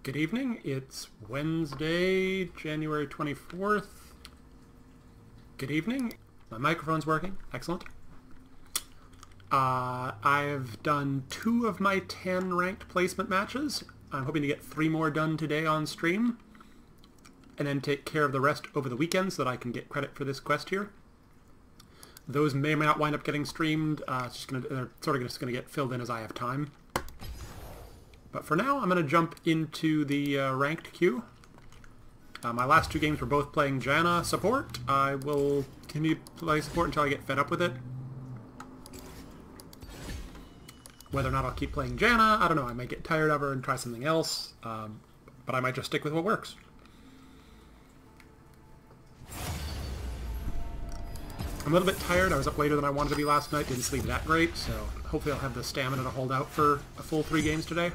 Good evening. It's Wednesday, January 24th. Good evening. My microphone's working. Excellent. I've done 2 of my 10 ranked placement matches. I'm hoping to get 3 more done today on stream, and then take care of the rest over the weekend so that I can get credit for this quest here. Those may or may not wind up getting streamed. They're sort of just going to get filled in as I have time. But for now, I'm going to jump into the ranked queue. My last 2 games were both playing Janna support. I will continue to play support until I get fed up with it. Whether or not I'll keep playing Janna, I don't know. I might get tired of her and try something else. But I might just stick with what works. I'm a little bit tired. I was up later than I wanted to be last night. Didn't sleep that great, so hopefully I'll have the stamina to hold out for a full 3 games today.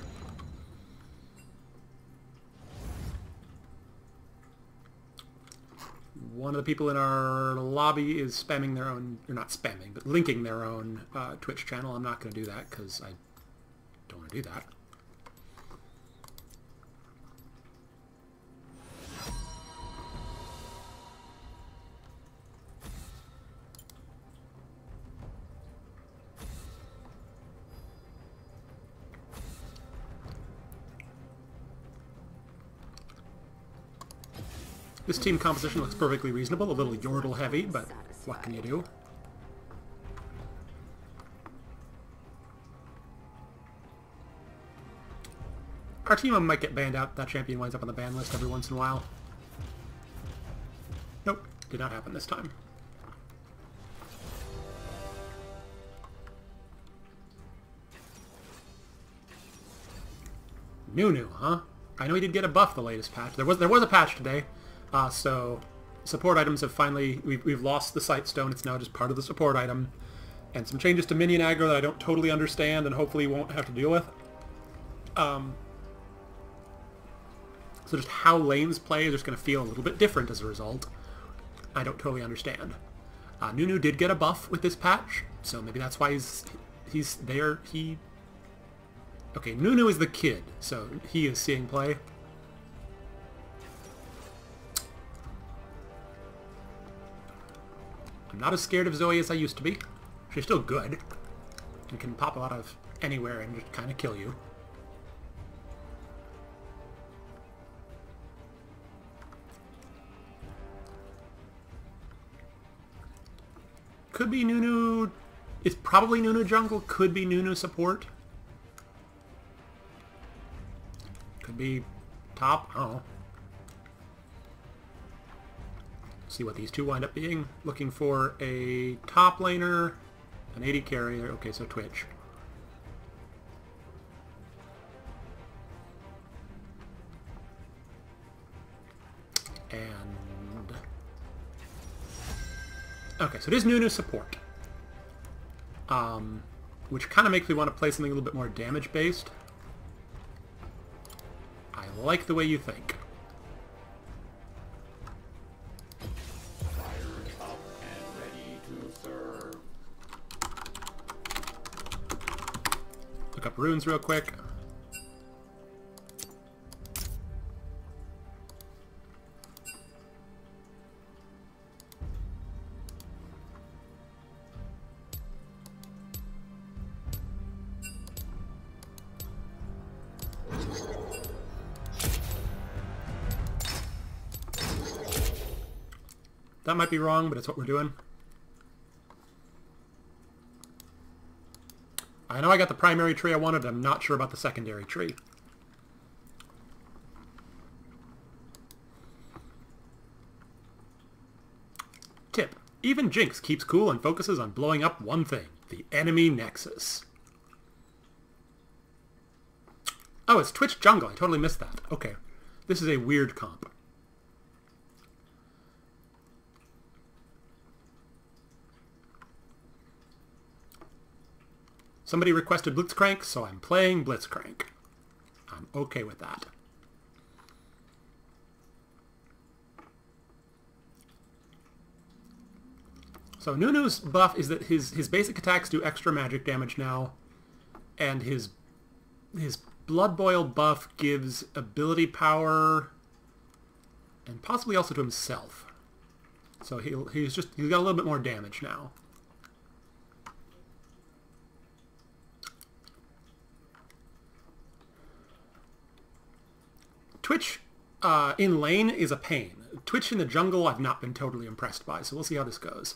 One of the people in our lobby is spamming their own, or not spamming, but linking their own Twitch channel. I'm not going to do that because I don't want to do that. This team composition looks perfectly reasonable, a little Yordle heavy, but what can you do? Our team might get banned out. That champion winds up on the ban list every once in a while. Nope, did not happen this time. Nunu, huh? I know he did get a buff the latest patch. There was a patch today. So support items have finally, we've lost the Sight Stone. It's now just part of the support item. And some changes to minion aggro that I don't totally understand and hopefully won't have to deal with. So just how lanes play is just going to feel a little bit different as a result. I don't totally understand. Nunu did get a buff with this patch, so maybe that's why he's there. Okay, Nunu is the kid, so he is seeing play. I'm not as scared of Zoe as I used to be. She's still good and can pop out of anywhere and just kind of kill you. Could be Nunu. It's probably Nunu jungle. Could be Nunu support. Could be top. I don't know. See what these 2 wind up being. Looking for a top laner, an AD carrier. Okay, so Twitch. And okay, so it is Nunu support. Which kind of makes me want to play something a little bit more damage based. I like the way you think. Look up runes real quick. That might be wrong, but it's what we're doing. I know I got the primary tree I wanted, I'm not sure about the secondary tree. Tip. Even Jinx keeps cool and focuses on blowing up one thing. The enemy nexus. Oh, it's Twitch jungle. I totally missed that. Okay. This is a weird comp. Somebody requested Blitzcrank, so I'm playing Blitzcrank. I'm okay with that. So Nunu's buff is that his basic attacks do extra magic damage now, and his Blood Boil buff gives ability power, and possibly also to himself. So he's got a little bit more damage now. Twitch in lane is a pain. Twitch in the jungle I've not been totally impressed by, so we'll see how this goes.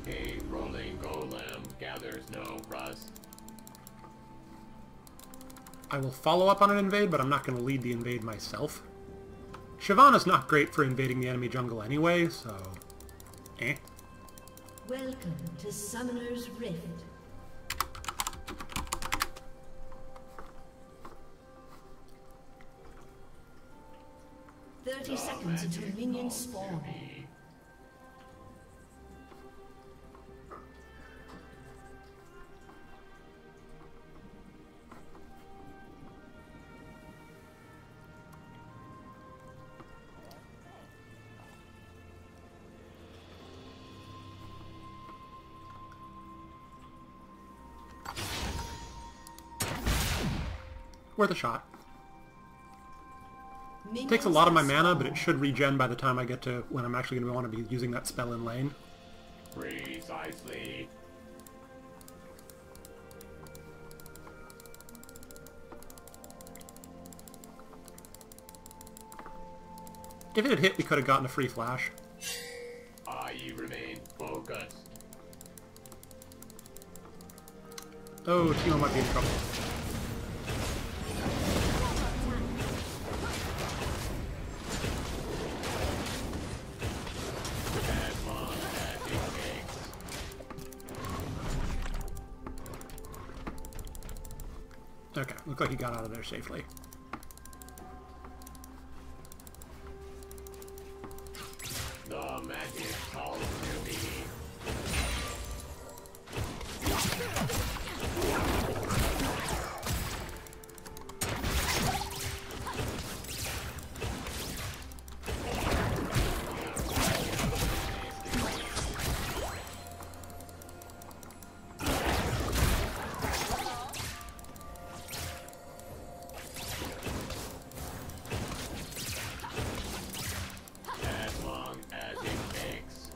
A rolling golem gathers no rust. I will follow up on an invade, but I'm not going to lead the invade myself. Shyvana's not great for invading the enemy jungle anyway, so... eh. Welcome to Summoner's Rift. The 30 seconds until magic minions calls to spawn. me. Worth a shot. Minions Takes a lot of my have mana, but it spawned. should regen by the time I get to when I'm actually going to want to be using that spell in lane. Precisely. If it had hit, we could have gotten a free flash. I remain focused. Oh, Timo might be in trouble. As long as it takes. Okay, looked like he got out of there safely. The magic calls to me. As long as it takes.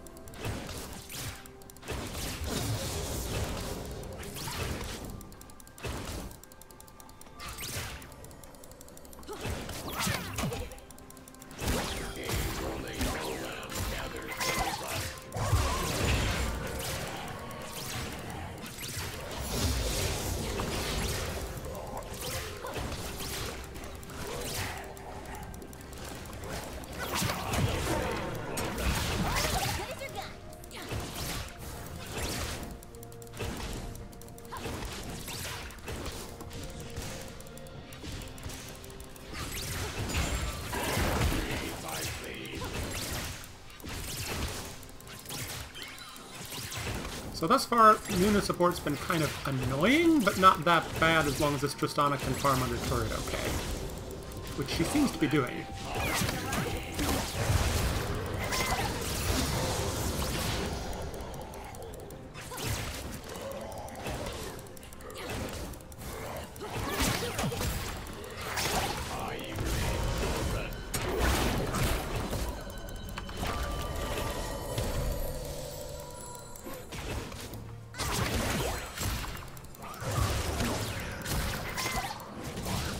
A rolling golem gathers no rust. Precisely. So thus far, Nuna support's been kind of annoying, but not that bad as long as this Tristana can farm under turret okay. Which she seems to be doing. I remain focused.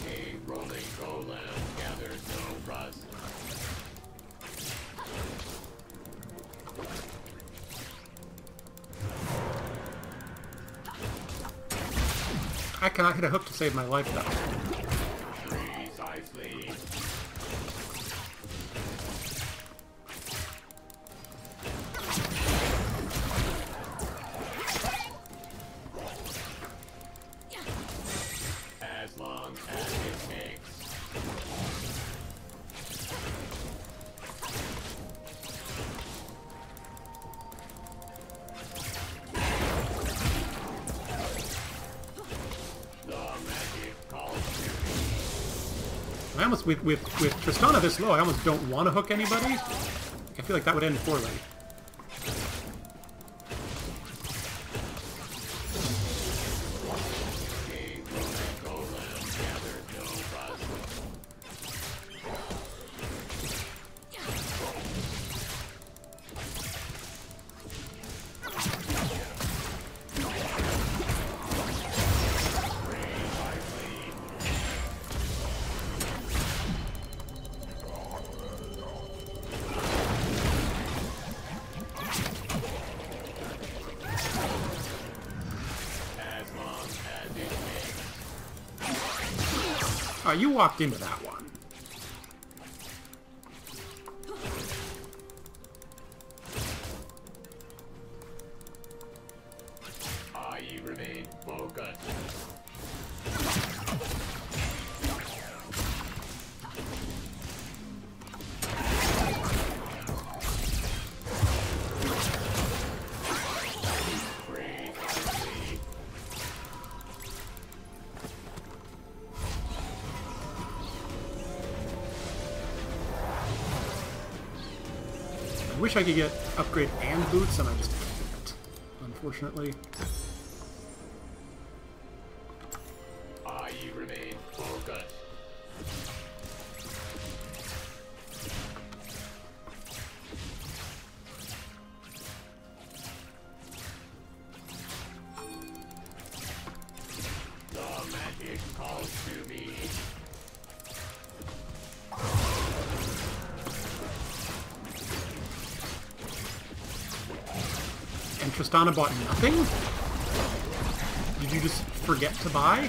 A rolling golem gathers no rust. I cannot hit a hook to save my life though. Precisely. As long as it takes. The magic calls to I almost, with Tristana this low, I almost don't want to hook anybody. I feel like that would end poorly. Oh, you walked into that one. You remain focused. I wish I could get upgrade and boots, and I just can't, unfortunately. You remain focused. The magic calls to me. And Tristana bought nothing? Did you just forget to buy?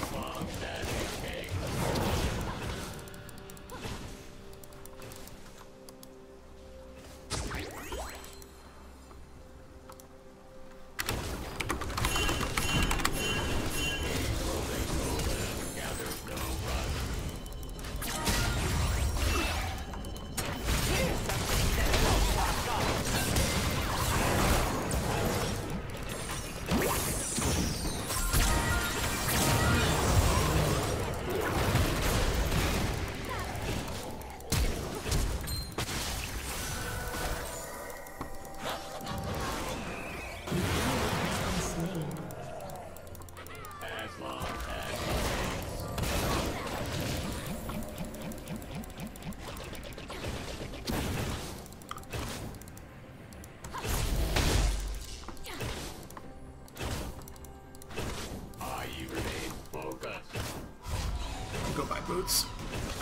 Go buy boots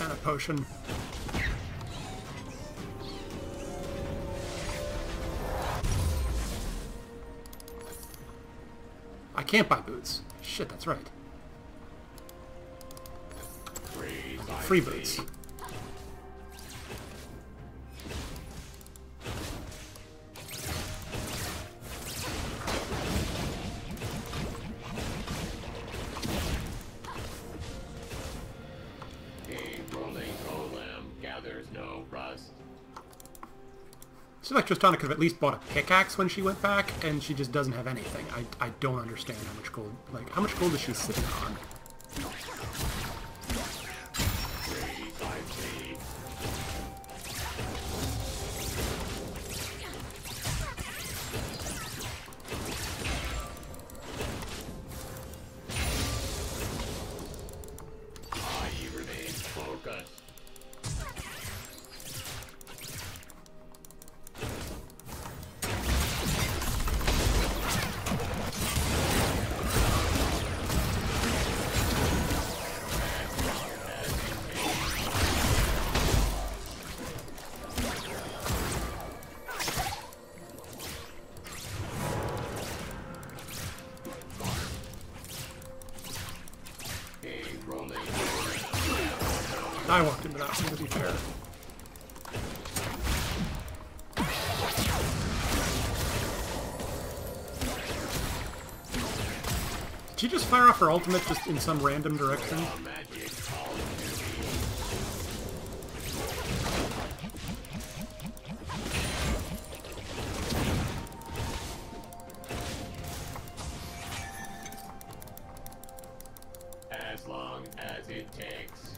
and a potion. I can't buy boots. Shit, that's right. Free boots. So like Tristana could have at least bought a pickaxe when she went back, and she just doesn't have anything. I don't understand how much gold, like, how much gold is she sitting on? You remain focused. I walked into that one, to be fair. Did she just fire off her ultimate just in some random direction? As long as it takes.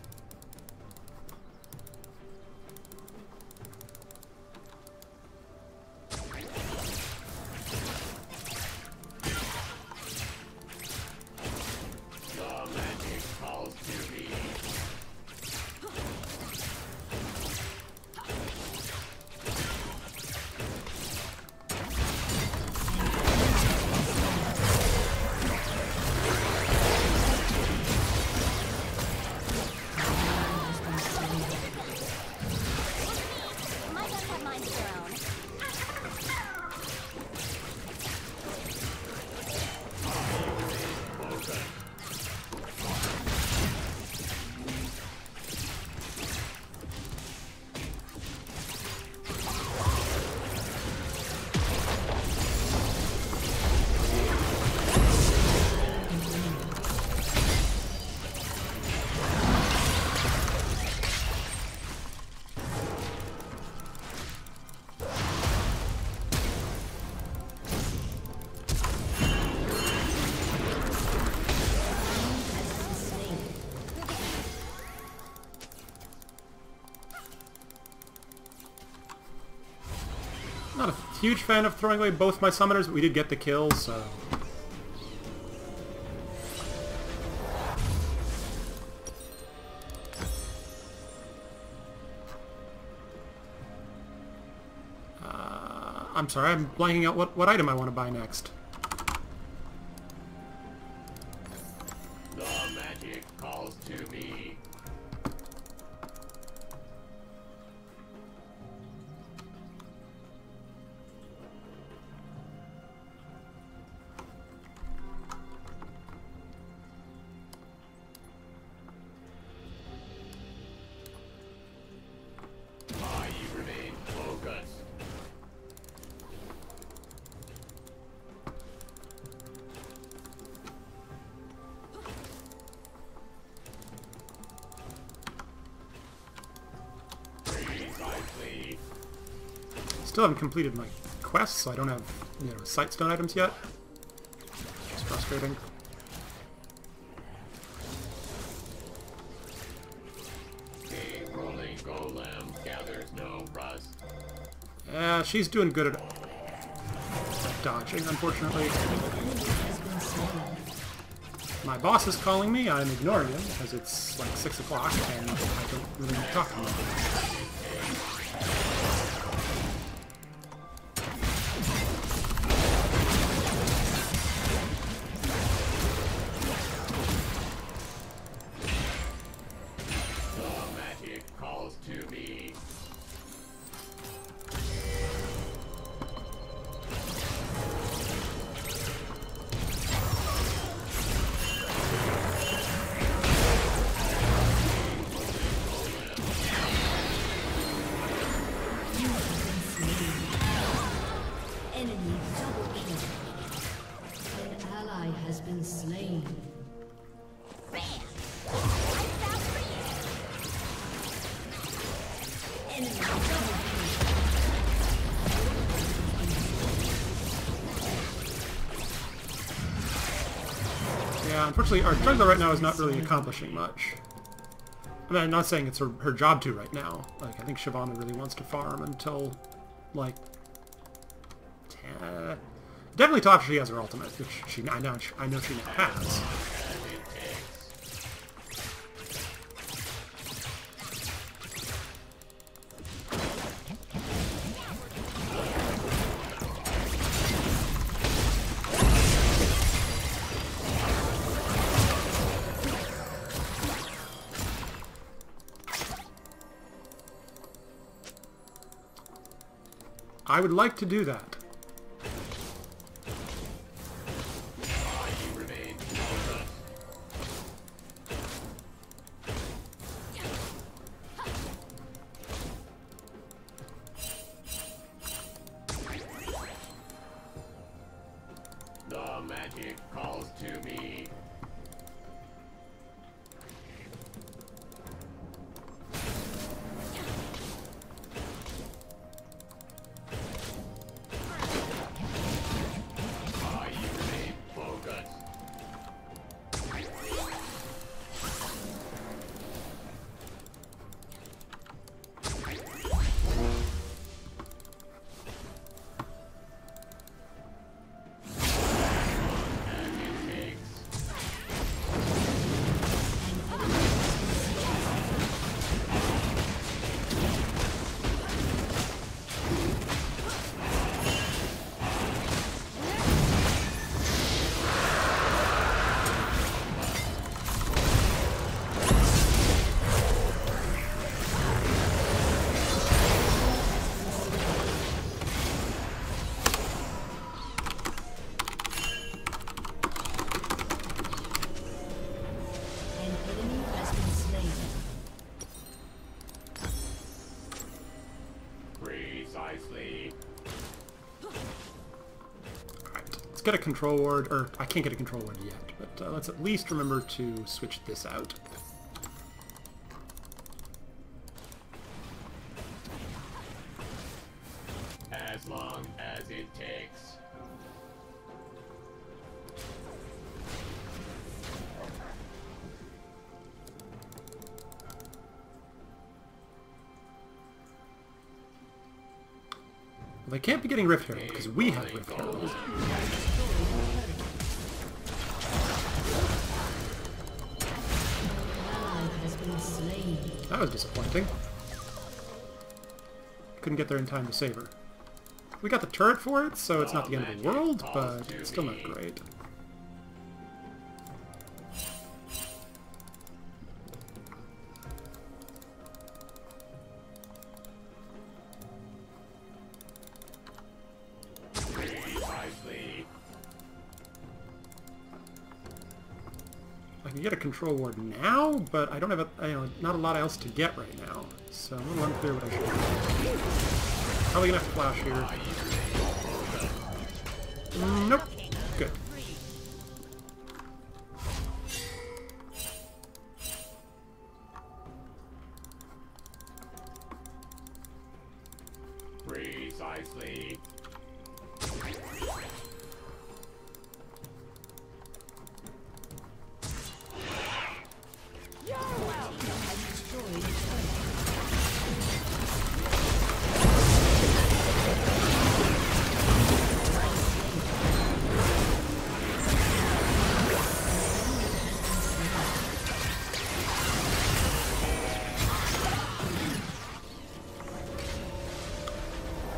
calls to me. Not a huge fan of throwing away both my summoners, but we did get the kill, so... I'm sorry, I'm blanking out what item I want to buy next. The magic calls to me. I remain focused. Precisely. Still haven't completed my quest, so I don't have, you know, sightstone items yet. Which is frustrating. A rolling golem gathers no rust. Yeah, she's doing good at dodging, unfortunately. My boss is calling me, I'm ignoring him, because it's like 6 o'clock, and I don't really want to talk to him. The magic calls to me. Enemy double kill. An ally has been slain. Enemy double kill. Yeah, unfortunately, our jungler right now is not really accomplishing much. I mean, I'm not saying it's her job to right now. Like, I think Shyvana really wants to farm until, like, definitely till after she has her ultimate, which I know she now has. I would like to do that. I remain focused. The magic calls to me. get a control ward, or I can't get a control ward yet, but let's at least remember to switch this out. As long as it takes. Well, they can't be getting Rift Herald, because we have Rift Herald. That was disappointing. Couldn't get there in time to save her. We got the turret for it, so it's not the end of the world, but it's still not great. I can get a control ward now, but I don't have not a lot else to get right now, so I'm a little unclear what I should do. Probably gonna have to flash here. Nope. Good. Precisely.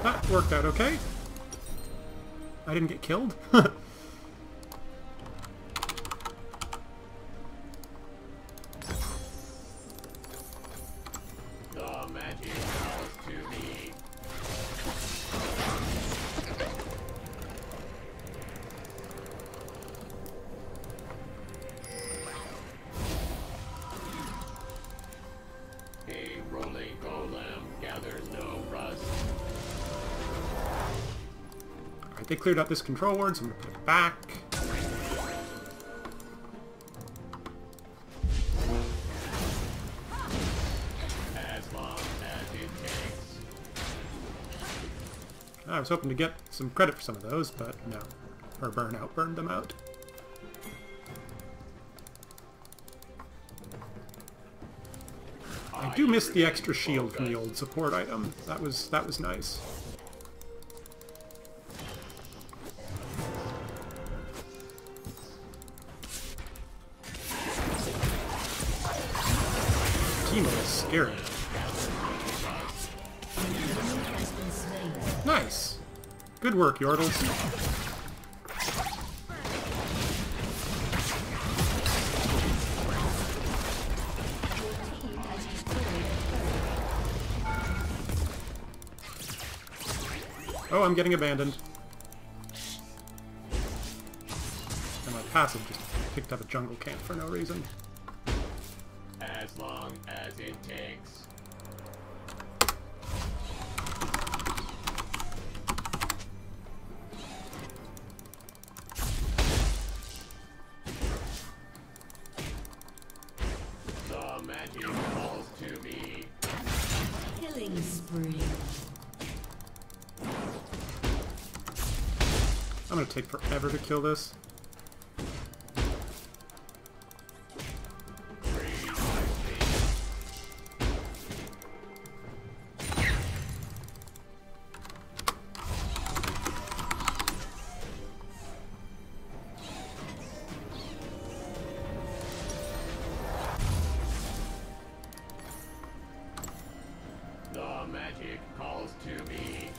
That worked out okay. I didn't get killed. The magic calls to me. A rolling golem gathers no rust. Alright, they cleared out this control ward, so I'm gonna put it back. As long as it takes. I was hoping to get some credit for some of those, but no. Her burnout burned them out. I do miss the extra shield from the old support item. That was nice. Teemo is scary. Nice. Good work, Yordles. Oh, I'm getting abandoned. And my passive just picked up a jungle camp for no reason. As long as it takes. The magic calls to me. Killing spree. I'm gonna take forever to kill this. The magic calls to me.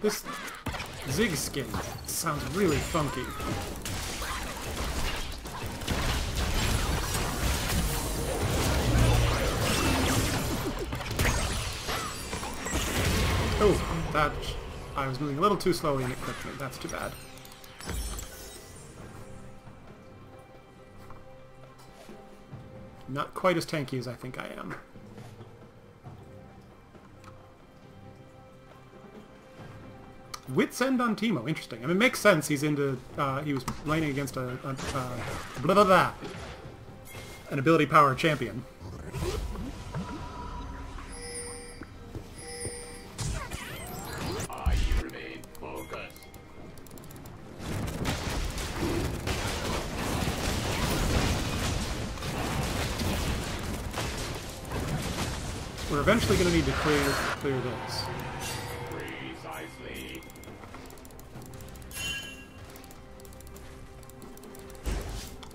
This Zig skin sounds really funky. Oh, that... I was moving a little too slowly and it clipped me. That's too bad. Not quite as tanky as I think I am. Wits End on Teemo, interesting. I mean, it makes sense. He's into. He was laning against a blah blah blah, an ability power champion. You remain focused. We're eventually going to need to clear this. Precisely.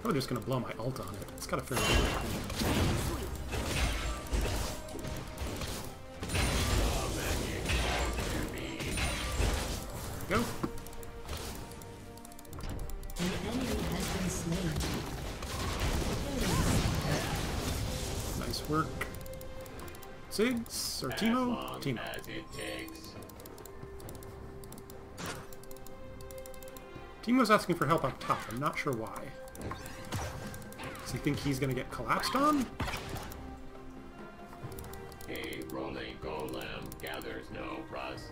Probably just going to blow my ult on it. It's got a fair bit. Go. An enemy has been slain. Nice work. Ziggs or As Teemo? long Teemo. as it takes. Teemo's asking for help up top. I'm not sure why. Does he think he's going to get collapsed on? A rolling golem gathers no rust.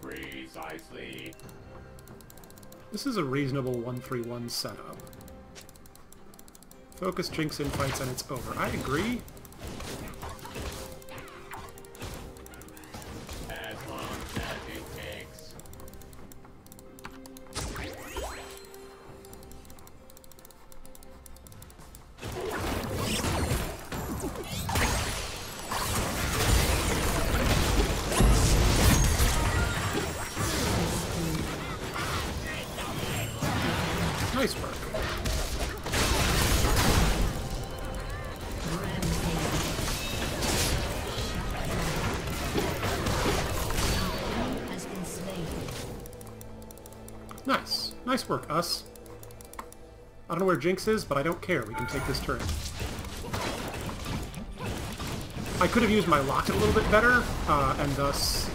Precisely. This is a reasonable 1-3-1 setup. Focus Jinx in fights and it's over. I agree. As long as it takes. Nice work. Has been slain. Nice. Nice work, us. I don't know where Jinx is, but I don't care. We can take this turret. I could have used my locket a little bit better, and thus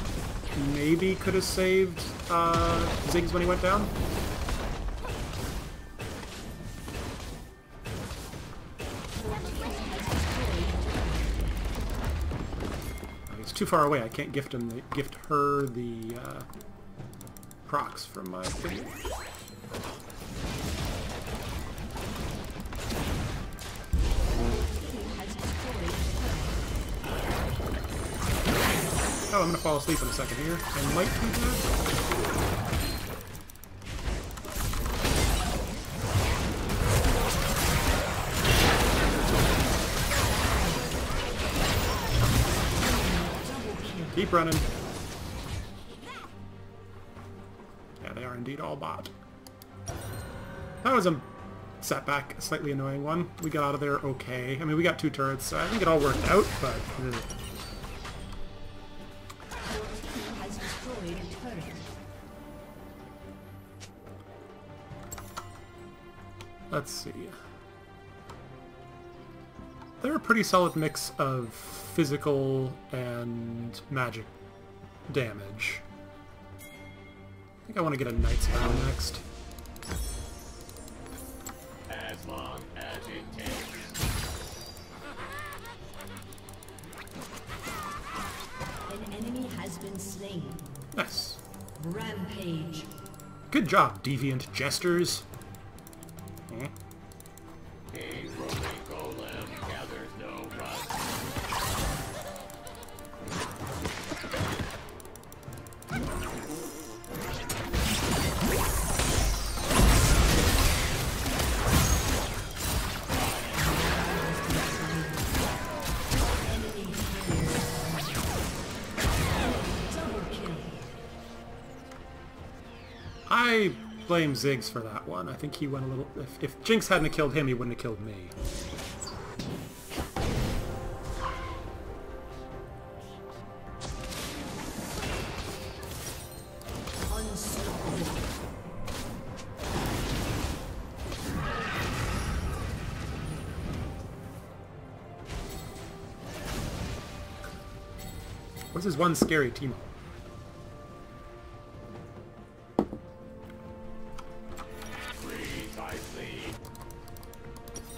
maybe could have saved Ziggs when he went down. He's too far away. I can't gift her the procs from my thing. Oh, I'm gonna fall asleep in a second here. I might do that. Keep running. Yeah, they are indeed all bot. That was a setback, a slightly annoying one. We got out of there okay. I mean, we got 2 turrets, so I think it all worked out, but... Has destroyed a turret. Let's see. They're a pretty solid mix of physical and magic damage. I think I want to get a Knight's Vow next. As long as it takes. An enemy has been slain. Nice. Rampage. Good job, deviant jesters. Eh? A rolling golem gathers no rust. Enemy double kill. I blame Ziggs for that one. I think he went a little... If Jinx hadn't killed him, he wouldn't have killed me. What's his one scary team?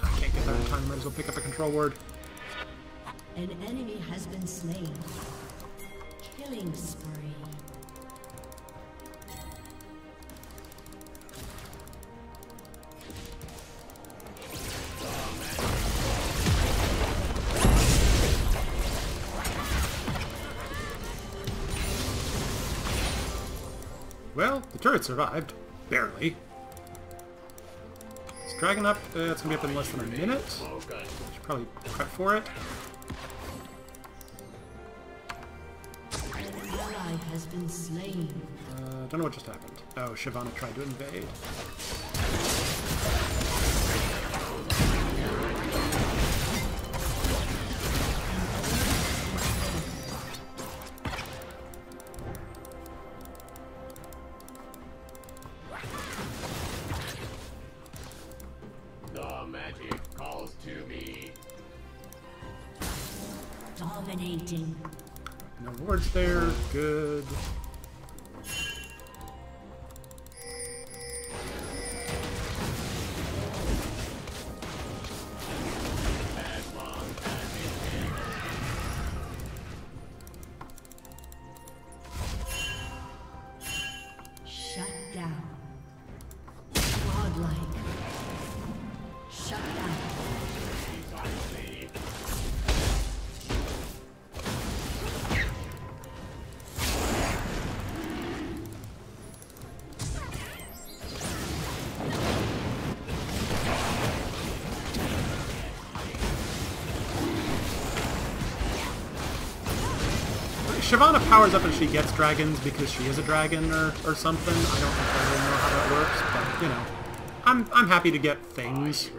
I can't get that in time. Might as well pick up a control word. An enemy has been slain. Killing spree. Well, the turret survived. Barely. Is Dragon up? It's going to be up in less than a minute. Should probably prep for it. An ally has been slain. Don't know what just happened. Oh, Shyvana tried to invade. Dominating. No wards there. Good. Shut down. Godlike. Shut down. Shyvana powers up and she gets dragons because she is a dragon or something. I don't entirely know how that works, but you know, I'm happy to get things.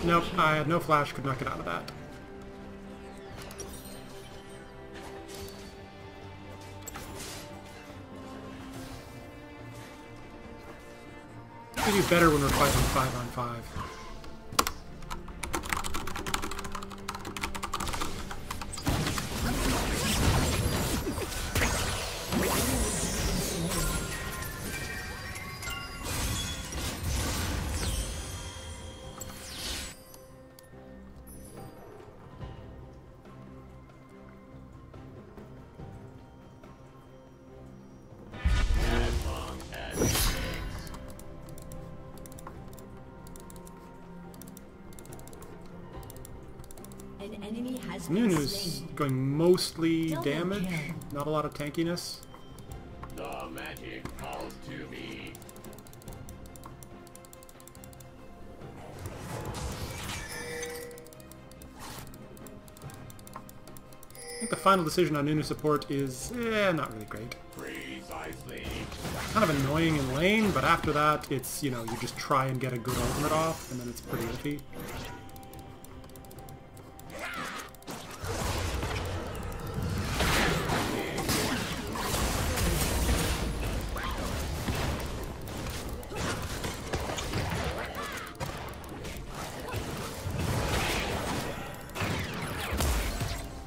Nope, I had no flash, could not get out of that. We do better when we're fighting 5-on-5. An enemy has been Nunu's slain. going mostly Double damage, kill. not a lot of tankiness. The magic calls to me. I think the final decision on Nunu support is, not really great. Precisely. Kind of annoying in lane, but after that, it's, you know, you just try and get a good ultimate off, and then it's pretty iffy.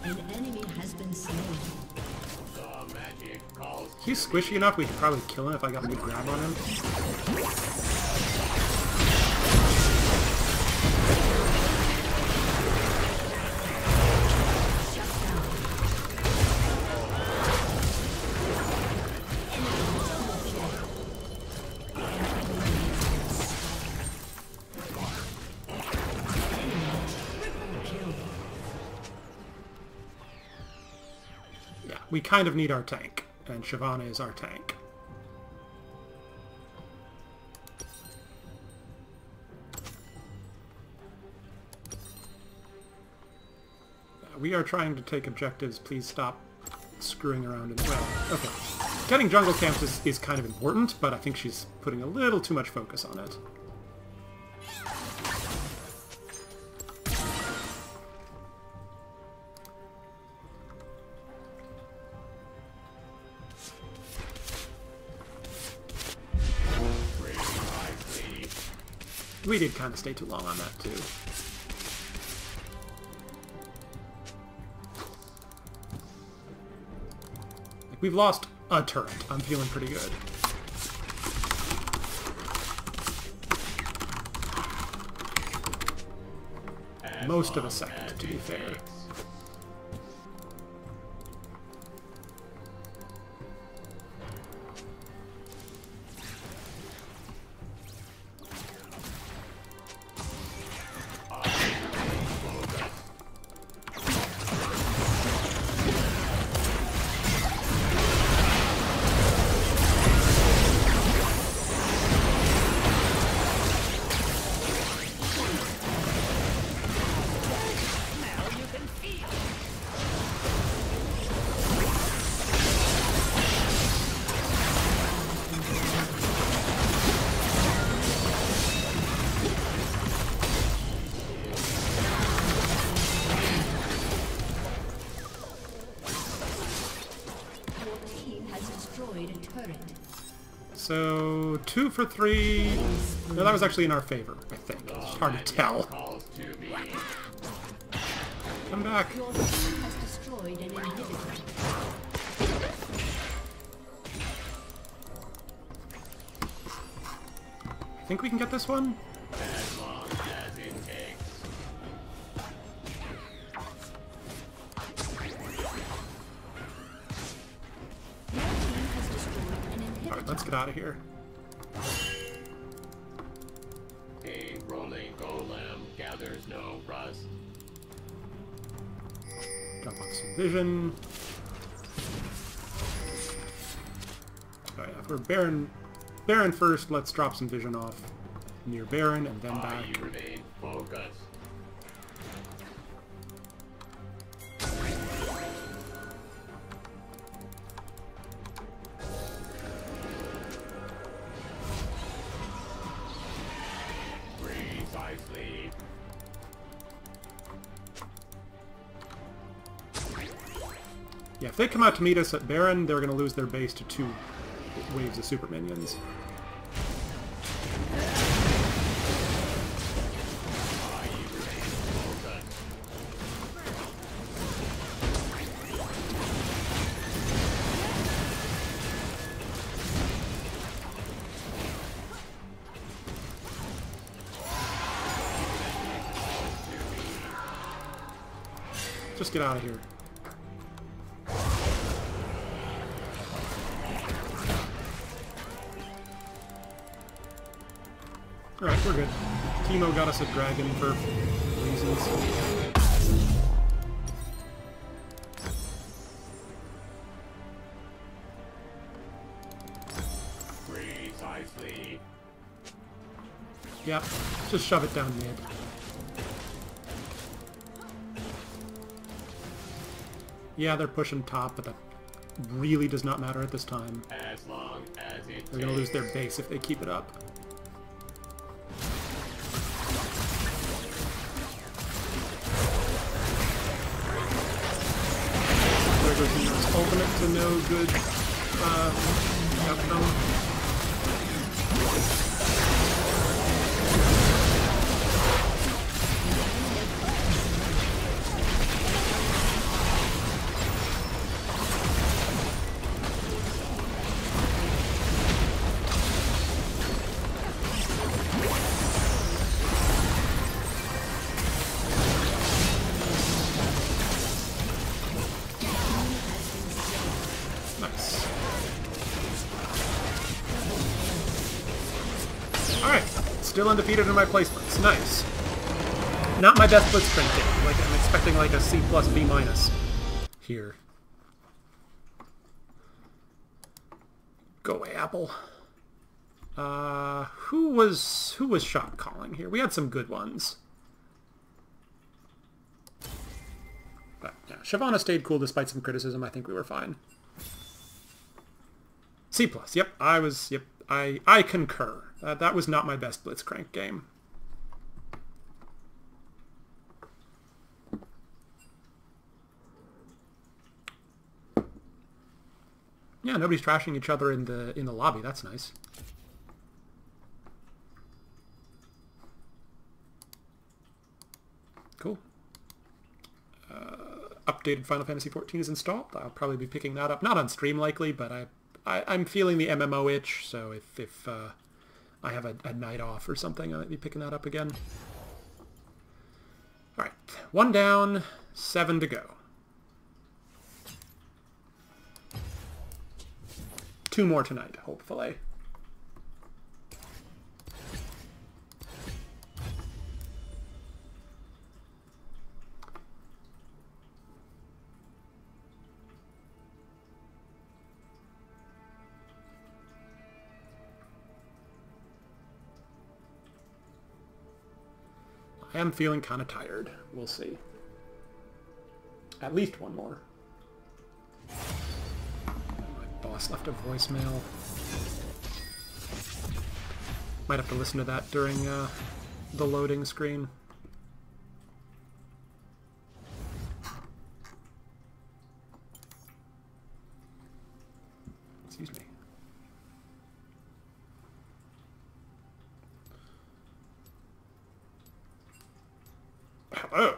An enemy has been slain. The magic calls. He's squishy enough, we could probably kill him if I got a good grab on him. we kind of need our tank, and Shyvana is our tank. We are trying to take objectives. Please stop screwing around in the well. Okay. Getting jungle camps is kind of important, but I think she's putting a little too much focus on it. We did kind of stay too long on that, too. We've lost a turret. I'm feeling pretty good. Most of a second, to be fair. So, 2 for 3... No, that was actually in our favor, I think. It's hard to tell. Come back. Your team has destroyed an inhibitor. I think we can get this one. As long as it takes. Your team has destroyed an inhibitor. Alright, let's get out of here. A rolling golem gathers no rust. Drop off some vision. Oh yeah, if we're Baron first, let's drop some vision off near Baron and then back. You remain focused. Precisely. Yeah, if they come out to meet us at Baron, they're going to lose their base to 2 waves of super minions. Just get out of here. Alright, we're good. Teemo got us a dragon for reasons. Precisely. Yep, just shove it down mid. Yeah, they're pushing top, but that really does not matter at this time. As long as it They're going to lose their base if they keep it up. There goes Nero's ultimate to no good outcome. Nice. Alright, still undefeated in my placements. Nice. Not my best blitzcrank game. Like, I'm expecting like a C plus B minus here. Go away, Apple. Who was shot calling here? We had some good ones. But yeah, Shyvana stayed cool despite some criticism. I think we were fine. C+. Yep, I concur. That was not my best Blitzcrank game. Yeah, nobody's trashing each other in the lobby. That's nice. Cool. Updated Final Fantasy XIV is installed. I'll probably be picking that up. Not on stream likely, but I'm feeling the MMO itch, so if I have a night off or something, I might be picking that up again. Alright, 1 down, 7 to go. 2 more tonight, hopefully. I am feeling kind of tired. We'll see. At least 1 more. My boss left a voicemail. Might have to listen to that during the loading screen. Excuse me. Hello.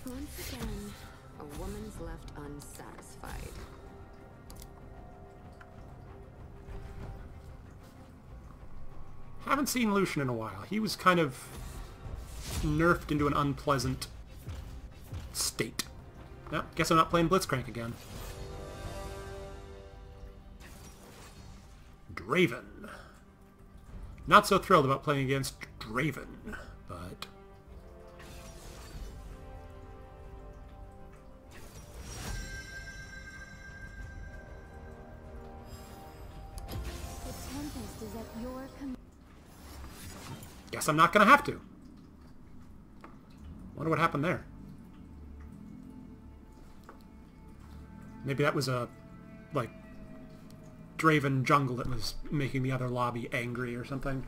Once again, a woman's left unsatisfied. Haven't seen Lucian in a while. He was kind of nerfed into an unpleasant state. Yeah, guess I'm not playing Blitzcrank again. Draven. Not so thrilled about playing against Draven, but... The Tempest is at your command. guess I'm not gonna have to. Wonder what happened there. Maybe that was a, like, Draven jungle that was making the other lobby angry or something.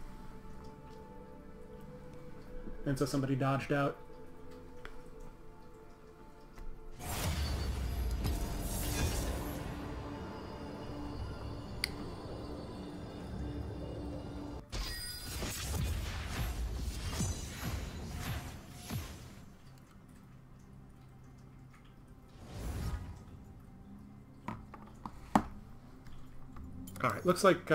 And so somebody dodged out. Alright, looks like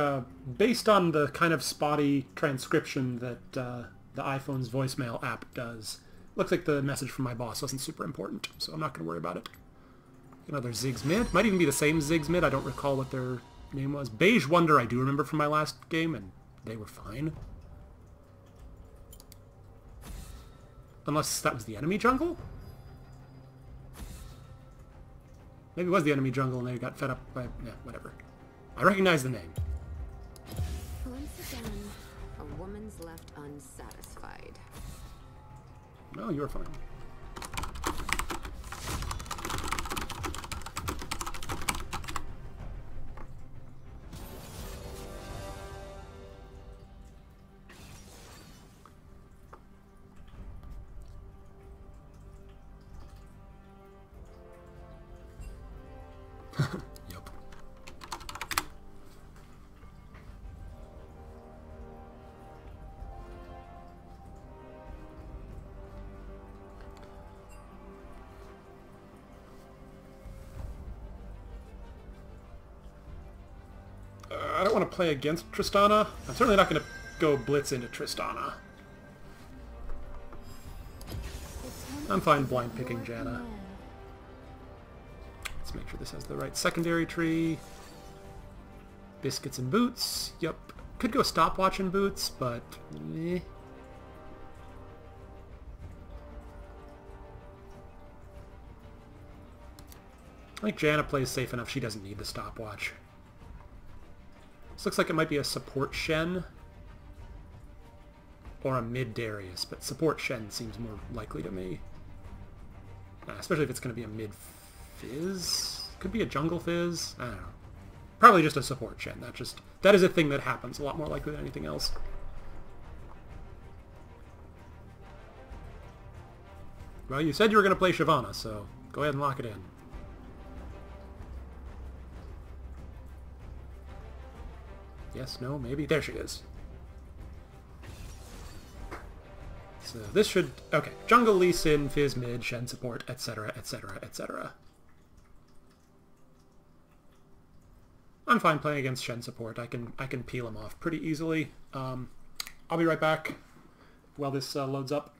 based on the kind of spotty transcription that the iPhone's voicemail app does, looks like the message from my boss wasn't super important, so I'm not going to worry about it. Another Ziggs mid. Might even be the same Ziggs mid. I don't recall what their name was. Beige Wonder I do remember from my last game, and they were fine. Unless that was the enemy jungle? Maybe it was the enemy jungle and they got fed up by... yeah, whatever. I recognize the name. Once again, a woman's left unsatisfied. No, you're fine. Yep. I don't want to play against Tristana. I'm certainly not going to go blitz into Tristana. I'm fine blind picking Janna. Let's make sure this has the right secondary tree. Biscuits and boots. Yep. Could go stopwatch and boots, but... eh. I think Janna plays safe enough. She doesn't need the stopwatch. This looks like it might be a support Shen. Or a mid Darius, but support Shen seems more likely to me. Especially if it's going to be a mid Fizz. Could be a jungle Fizz. I don't know. Probably just a support Shen. That is a thing that happens a lot more likely than anything else. Well, you said you were going to play Shyvana, so go ahead and lock it in. Yes, no, maybe. There she is. So this should... okay. Jungle, Lee Sin, Fizz mid, Shen support, etc., etc., etc. I'm fine playing against Shen support. I can peel him off pretty easily. I'll be right back while this loads up.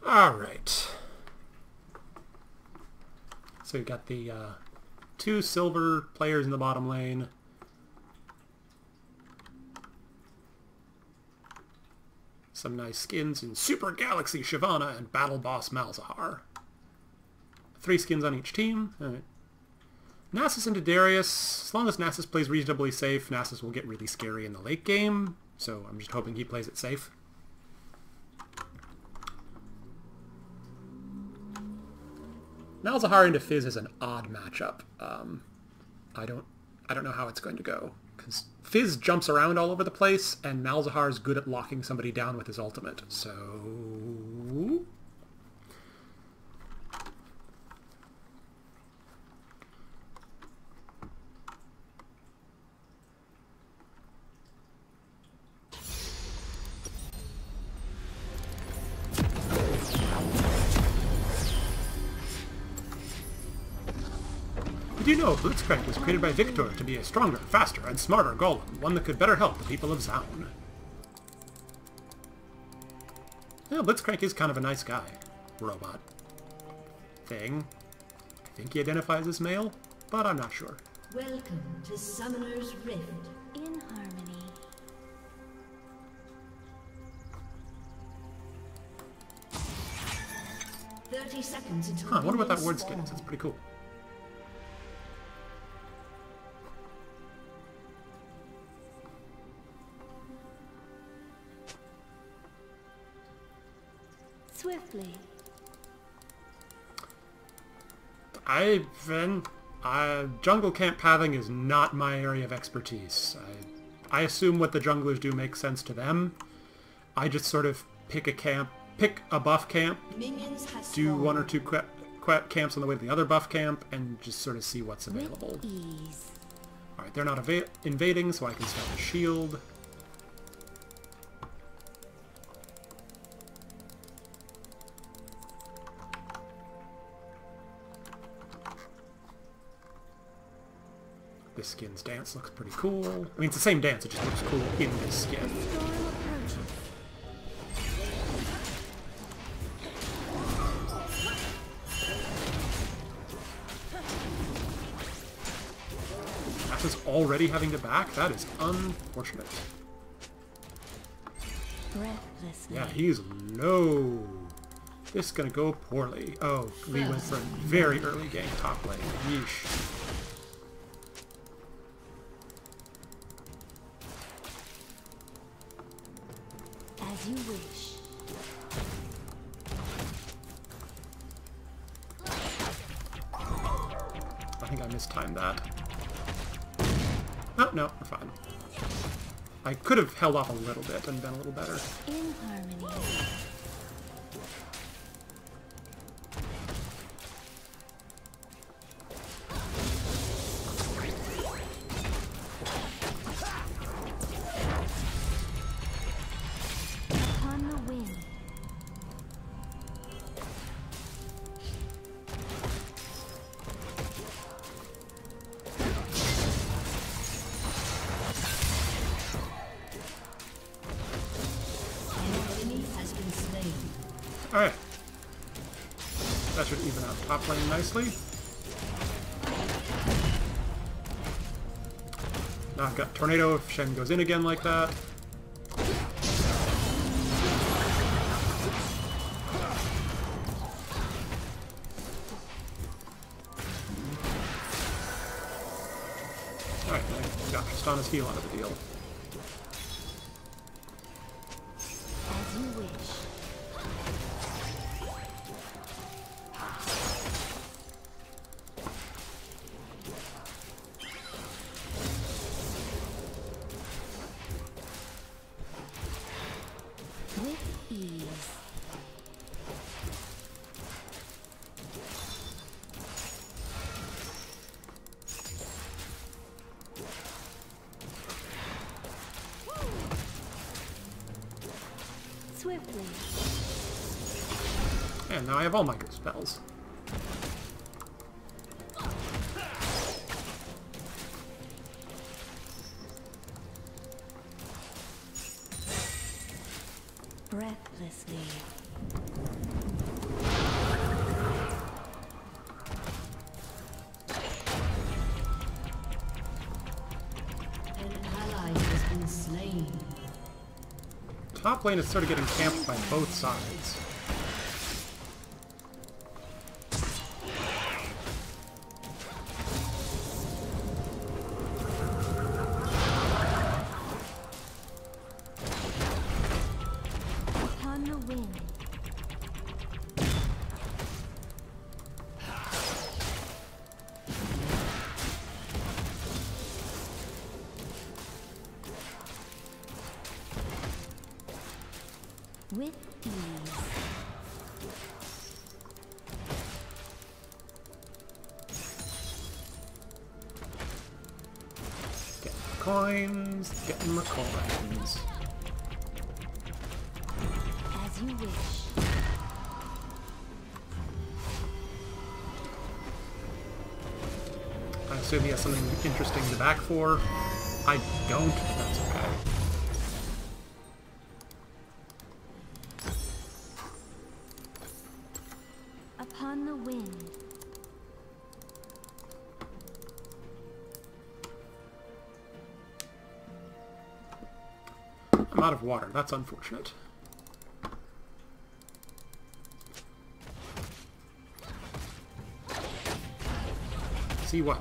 Alright. So we've got the two silver players in the bottom lane. Some nice skins in Super Galaxy Shyvana and Battle Boss Malzahar. 3 skins on each team. Alright. Nasus into Darius. As long as Nasus plays reasonably safe, Nasus will get really scary in the late game. So I'm just hoping he plays it safe. Malzahar into Fizz is an odd matchup. I don't know how it's going to go, because Fizz jumps around all over the place, and Malzahar is good at locking somebody down with his ultimate. So did you know Blitzcrank was created by Victor to be a stronger, faster, and smarter golem, one that could better help the people of Zaun? Yeah, Blitzcrank is kind of a nice guy. Robot. Thing. I think he identifies as male, but I'm not sure. Welcome to Summoner's Rift. In harmony. 30 seconds until Huh, I wonder what that minions word skin is. spawn. It's pretty cool. Swiftly. Jungle camp pathing is not my area of expertise. I assume what the junglers do makes sense to them. I just sort of pick a buff camp, Minions has do spawned. 1 or 2 camps on the way to the other buff camp, and just sort of see what's available. Ease. Alright, they're not invading, so I can start a shield. This skin's dance looks pretty cool. I mean, it's the same dance, it just looks cool in this skin. Storm approaches. is already having to back? That is unfortunate. Breathlessly. Yeah, he's low. This is gonna go poorly. Oh, we went for a very early game top lane. Yeesh. As you wish. I think I mistimed that. Oh, no, we're fine. I could have held off a little bit and been a little better. In harmony. Upon the wind. Alright. That should even out top lane nicely. Now I've got Tornado if Shen goes in again like that. Alright, I got Tristana's heal out of the deal. As you wish. With ease. Swiftly. And now I have all my good spells. Breathlessly. An ally has been slain. Top lane is sort of getting camped by both sides. Upon the wind. With ease. Getting the coins, getting the coins. As you wish. I assume he has something interesting to back for. I don't, but that's okay. Upon the wind. I'm out of water. That's unfortunate. See what?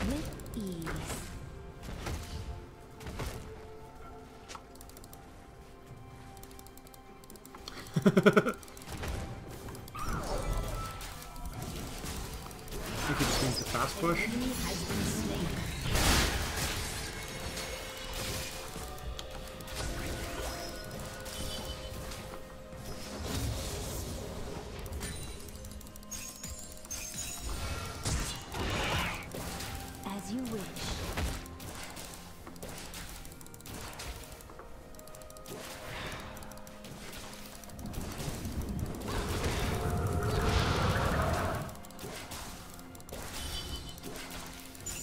With ease. I think he just needs to fast push. Enemy has been slain. As you wish.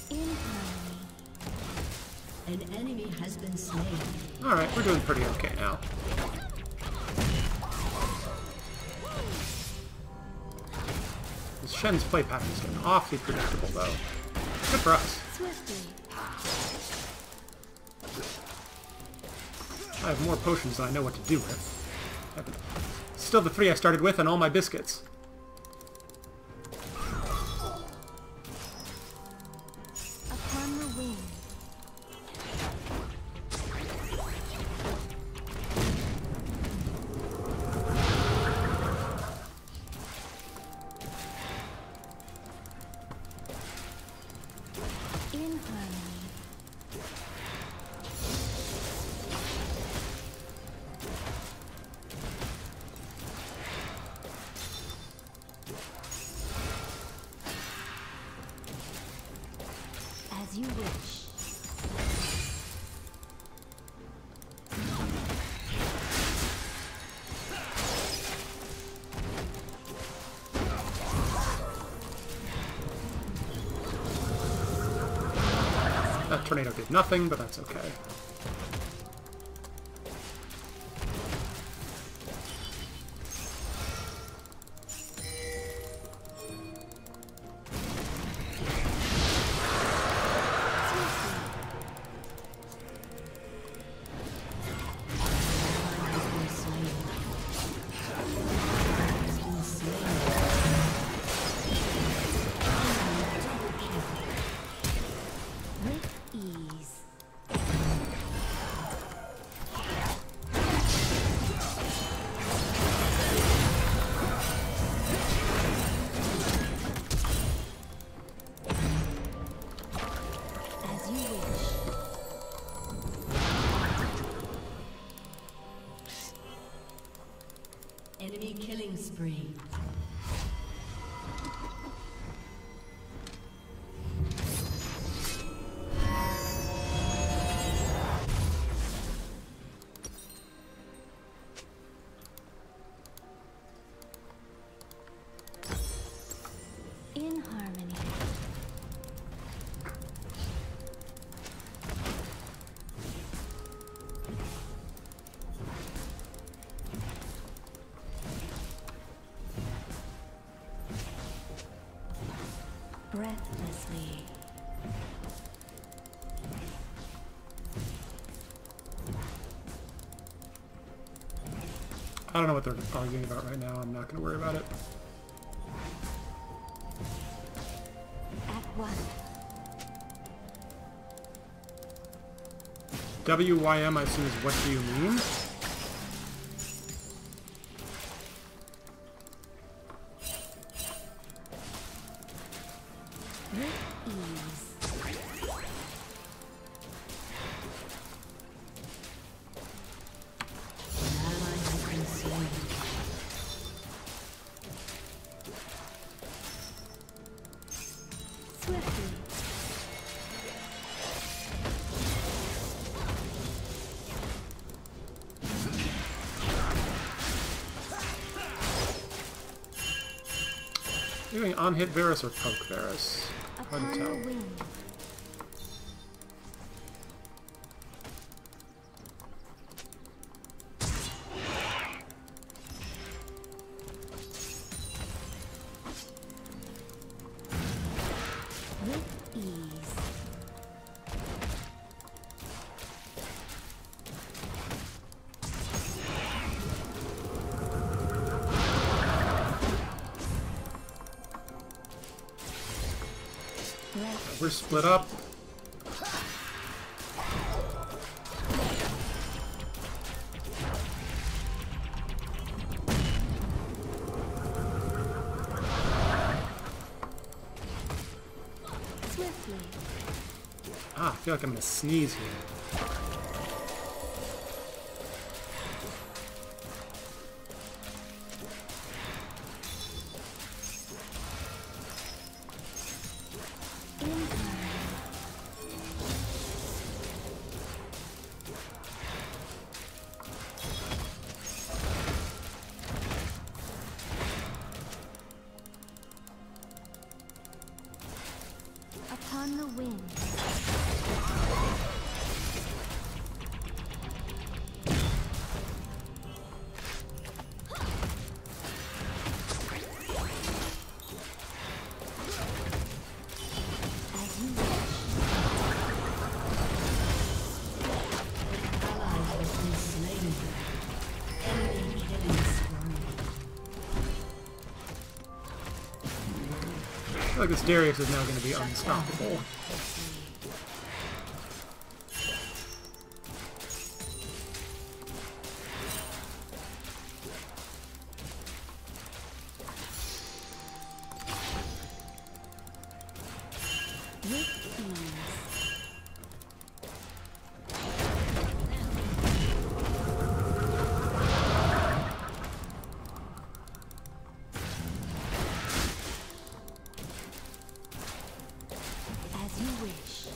In harmony. An enemy has been slain. Alright, we're doing pretty okay now. This Shen's play pattern is getting awfully predictable, though. Good for us. Swiftly. I have more potions than I know what to do with. Still the 3 I started with and all my biscuits. Upon the wind. In harmony. As you wish. That tornado did nothing, but that's okay. With ease. As you wish. Enemy killing spree. In harmony. Breathlessly. I don't know what they're arguing about right now. I'm not going to worry about it. At one. WYM, I assume, is what do you mean? With ease. An ally has been slain. Swiftly. Doing on-hit Varus or poke Varus? Hard Upon to the tell. wind. With ease. We're split up. Swiftly. Ah, I feel like I'm gonna sneeze here. In harmony. Upon the wind. like this Darius is now going to be unstoppable. With ease. As you wish.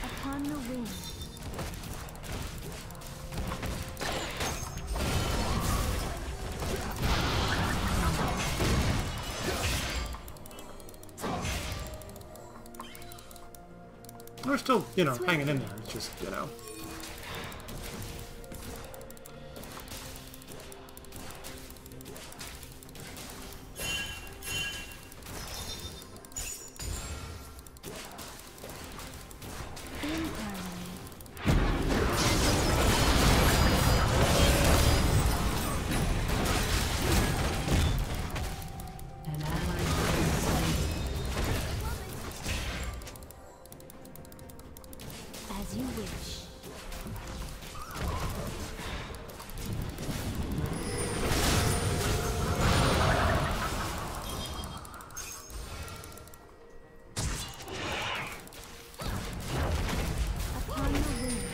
Upon the wind. We're still, you know, hanging in there. It's just, you know. In harmony. An ally has been slain. As you wish. Upon the wind.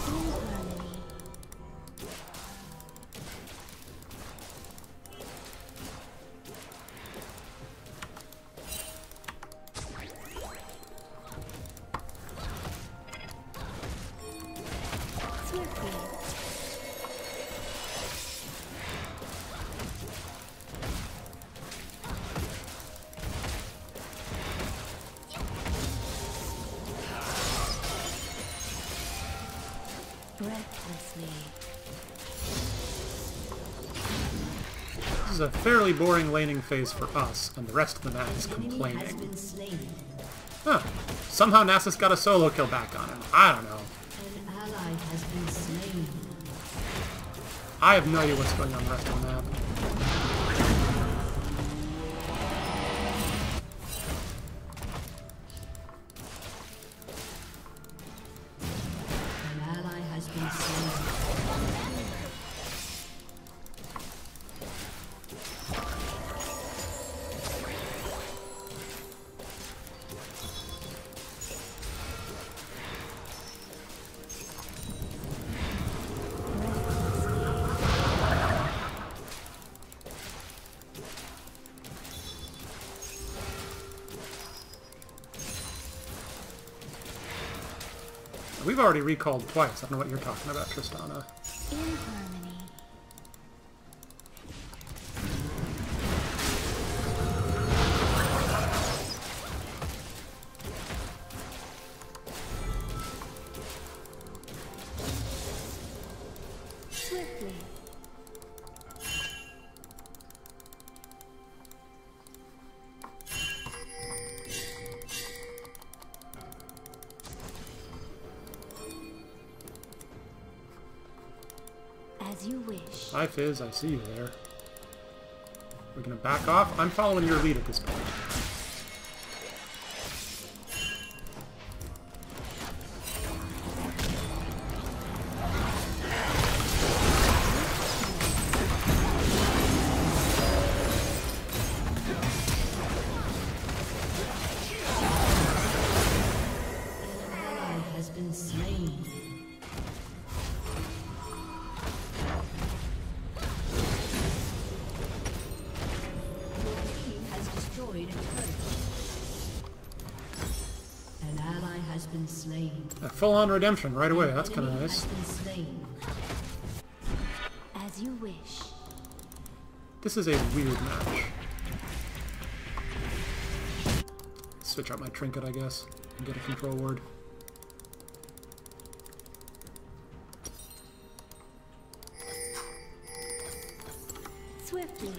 In harmony. Swiftly. Breathlessly. This is a fairly boring laning phase for us, and the rest of the map is An enemy has complaining. been slain. Huh. Somehow Nasus got a solo kill back on him. I don't know. An ally has been slain. I have no idea what's going on the rest of the map. An ally has been slain. We've already recalled twice. I don't know what you're talking about, Tristana. In harmony. Swiftly. As you wish. Hi, Fizz. I see you there. We're gonna back off. I'm following your lead at this point. An ally has been slain. Has destroyed a turret. An ally has been slain. A full-on redemption right away. That's An kind of enemy nice. has been slain. As you wish. This is a weird match. Switch out my trinket, I guess, and get a control word. Swiftly.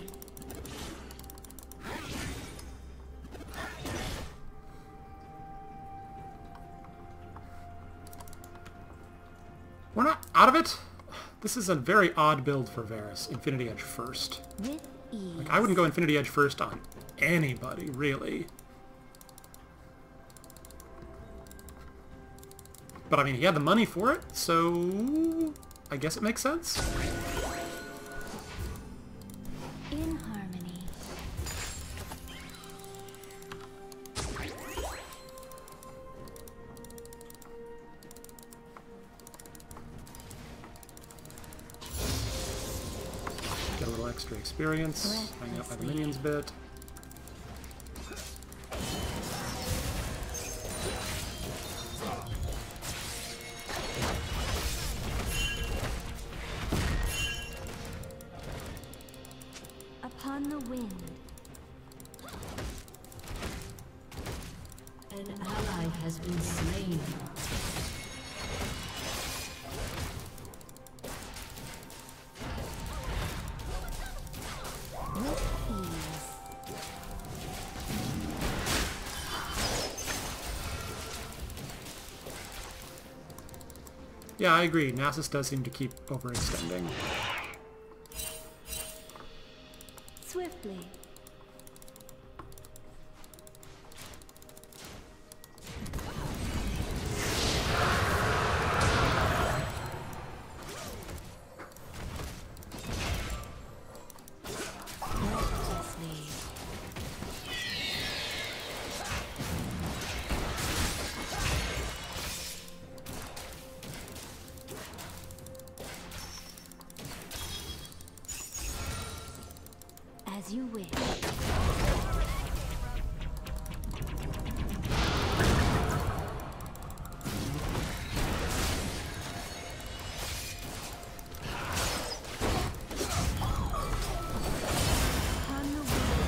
We're not out of it. This is a very odd build for Varus. Infinity Edge first. With ease. Like, I wouldn't go Infinity Edge first on anybody, really. But I mean, he had the money for it, so I guess it makes sense. In harmony. Get a little extra experience. Hang out by the minions bit. Upon the wind. An ally has been slain. With ease. Yeah, I agree. Nasus does seem to keep overextending. Swiftly. Recklessly. As you wish. Upon the wind.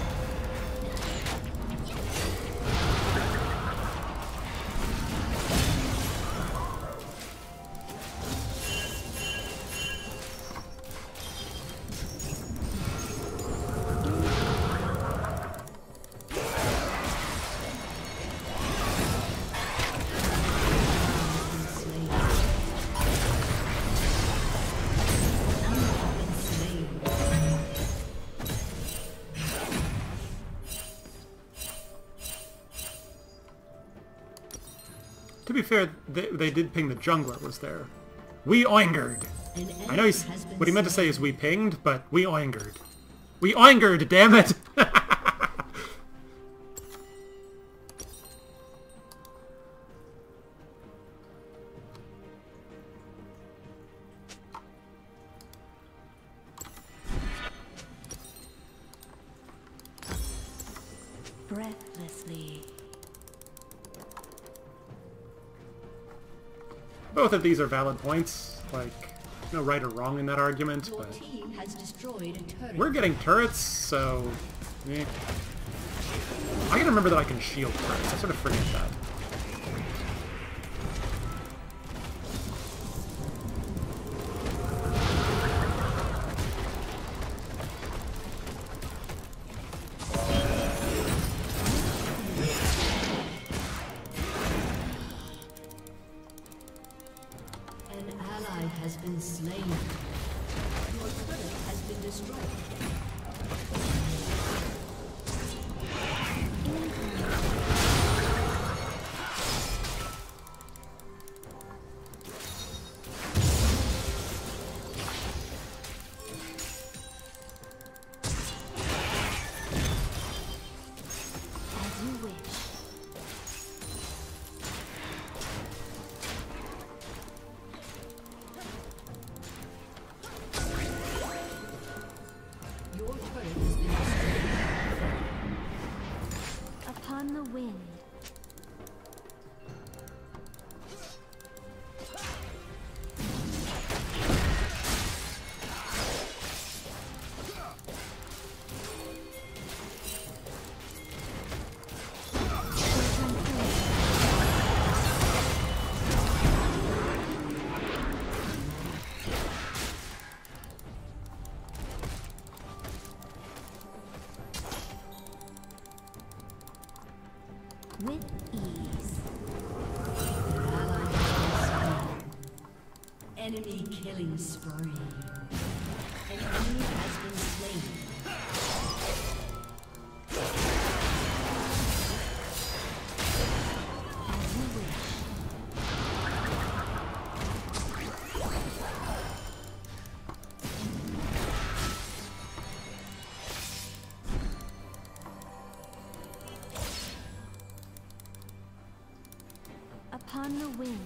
To be fair, they did ping the jungler was there. We oingered. I know he's what he meant to say is we pinged, but we oingered. We oingered, damn it! Breathlessly. Both of these are valid points. Like, no right or wrong in that argument, Your but team has destroyed a turret. we're getting turrets, so... eh. I gotta remember that I can shield turrets. I sort of forget that. An ally has been slain. Your turret has been destroyed. As you wish. Your turret has been destroyed. Upon the wind. With ease. Ally has been slain. Enemy killing spree. An enemy has been slain. As you wish. Upon the wind.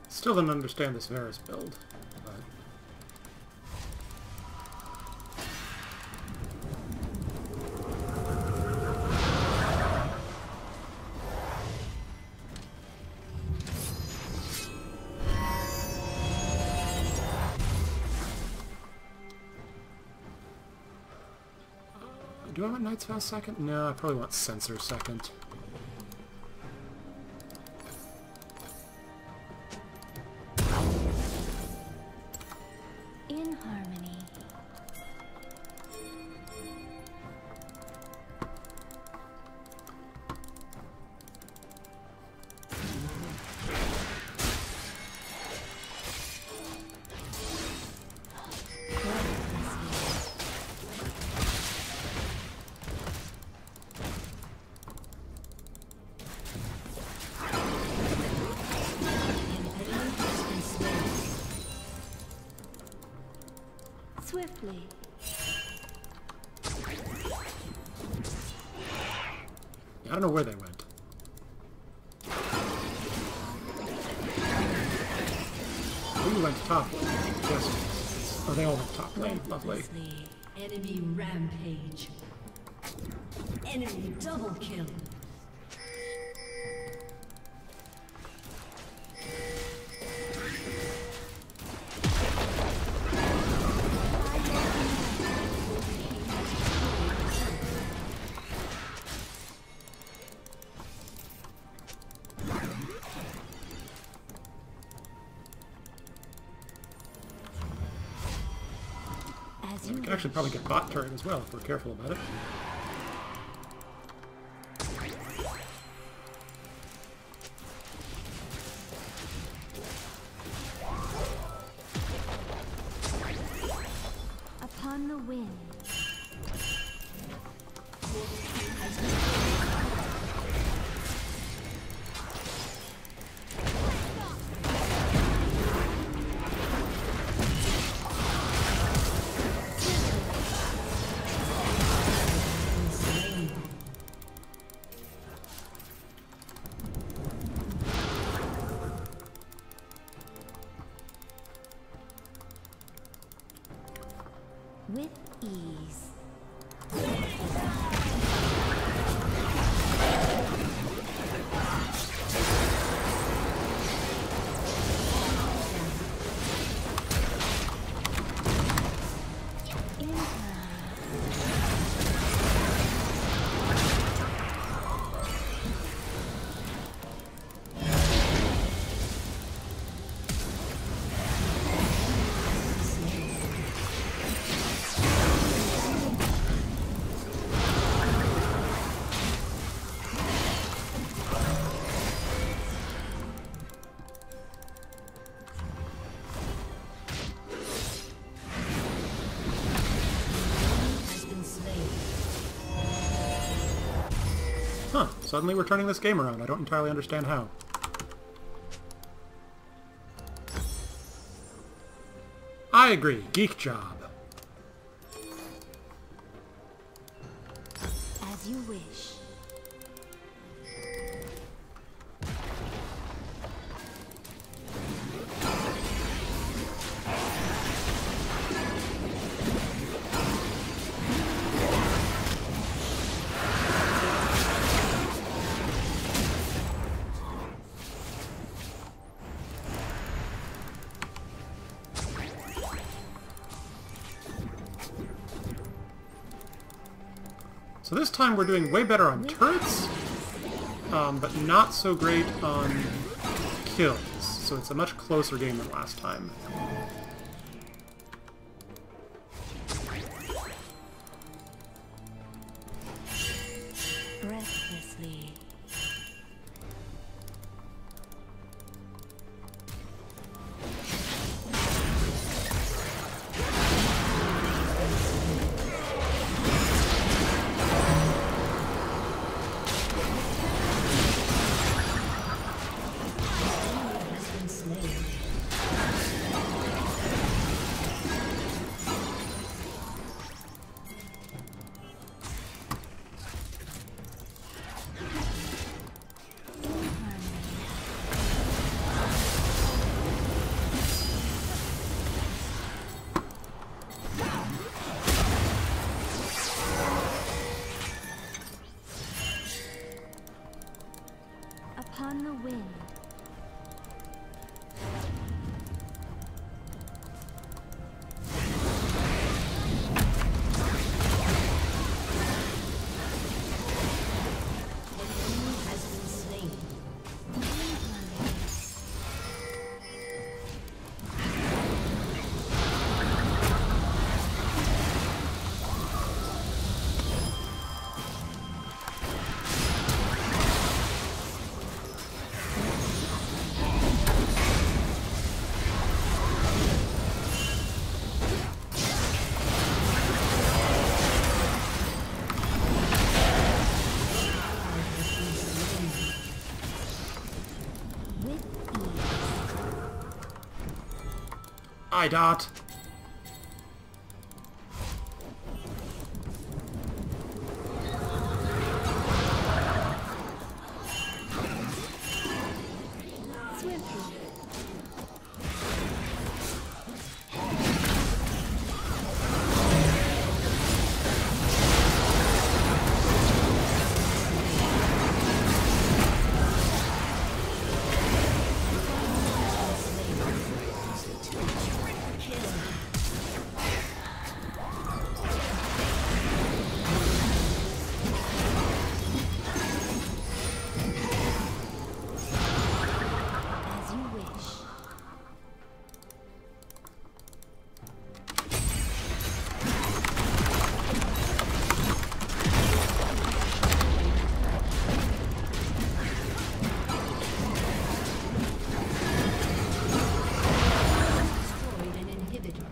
Still don't understand this Varus build, but... Do I want Knight's Vow second? No, I probably want Censor second. In harmony. Swiftly. I don't know where they went. Who went top lane? Yes. Oh, they all went top lane. Lovely. Enemy rampage. Enemy double kill. As We you can actually probably get bot turret as well if we're careful about it. upon the wind. With ease. Huh, suddenly we're turning this game around. I don't entirely understand how. I agree. Geek job. As you wish. So this time we're doing way better on turrets, but not so great on kills. So it's a much closer game than last time. wind. Hi, Dot. Swiftly. As you wish. Destroyed an inhibitor.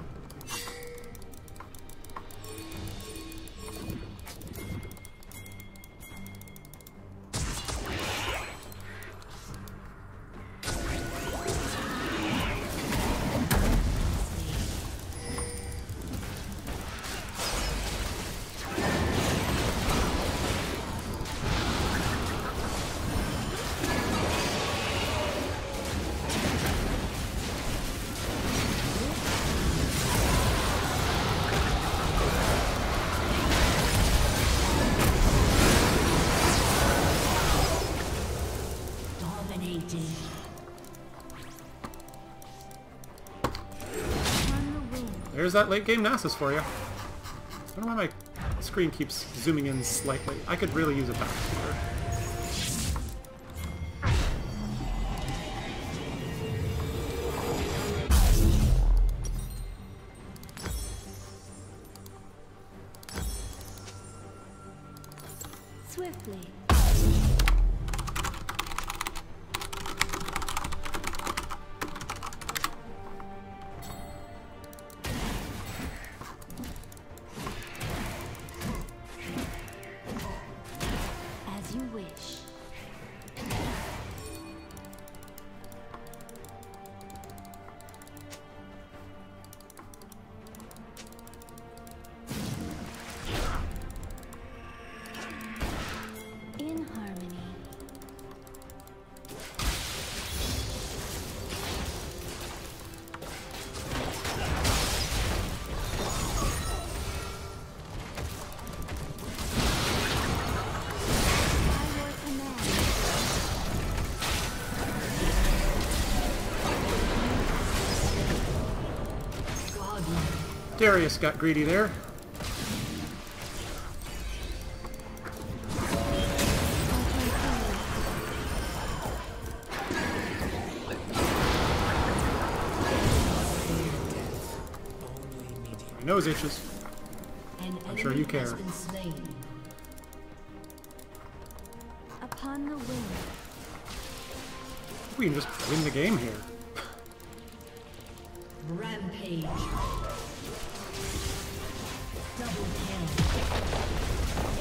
Dominating. On the wind. There's that late game Nasus for you. I don't know why my screen keeps zooming in slightly. I could really use a back here. Swiftly. As you wish. In harmony. By your command. Godlike. Darius got greedy there. My nose itches. An I'm sure enemy you care. has been slain. Upon the wind. We can just win the game here. Rampage. Double kill.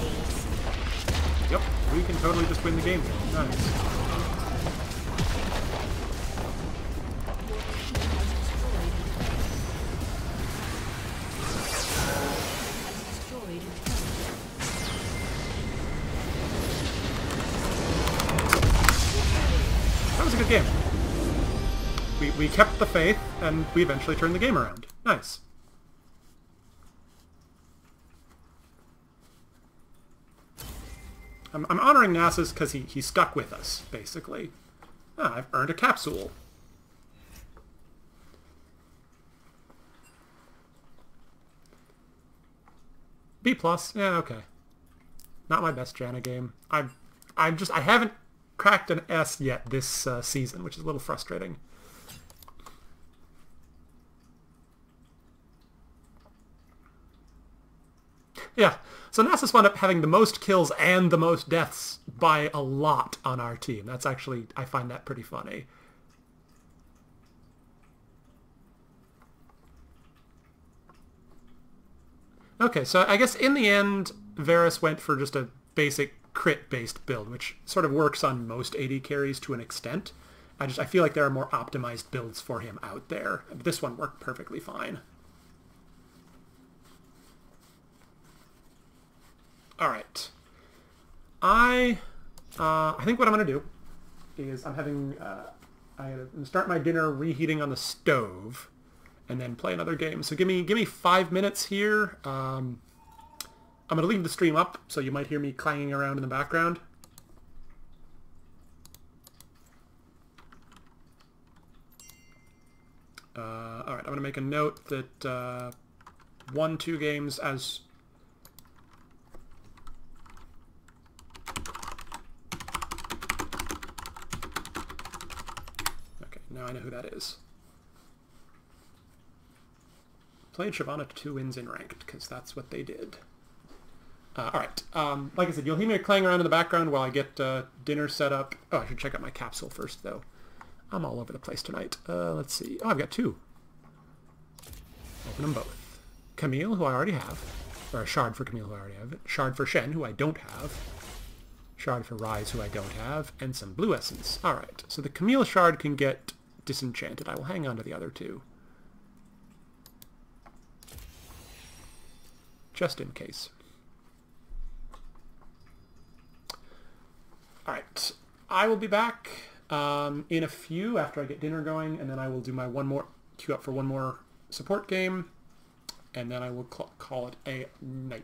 Ace. Yep, we can totally just win the game here. Nice. Destroyed a turret. That was a good game. We kept the faith, and we eventually turned the game around. Nice. I'm honoring Nasus because he stuck with us, basically. Ah, I've earned a capsule. B+, yeah, okay. Not my best Janna game. I haven't cracked an S yet this season, which is a little frustrating. Yeah, so Nasus wound up having the most kills and the most deaths by a lot on our team. That's actually, I find that pretty funny. Okay, so I guess in the end, Varus went for just a basic crit-based build, which sort of works on most AD carries to an extent. I feel like there are more optimized builds for him out there. This one worked perfectly fine. All right. I think what I'm gonna do is I'm going to start my dinner reheating on the stove, and then play another game. So give me 5 minutes here. I'm gonna leave the stream up, so you might hear me clanging around in the background. All right, I'm gonna make a note that 1-2 games as now I know who that is. Played Shyvana to 2 wins in ranked, because that's what they did. Alright, like I said, you'll hear me clang around in the background while I get dinner set up. Oh, I should check out my capsule first, though. I'm all over the place tonight. Let's see. Oh, I've got 2. Open them both. Camille, who I already have. Or a shard for Camille, who I already have. Shard for Shen, who I don't have. Shard for Rise, who I don't have. And some blue essence. Alright, so the Camille shard can get disenchanted. I will hang on to the other 2. Just in case. Alright, I will be back in a few after I get dinner going, and then I will do my queue up for one more support game, and then I will call it a night.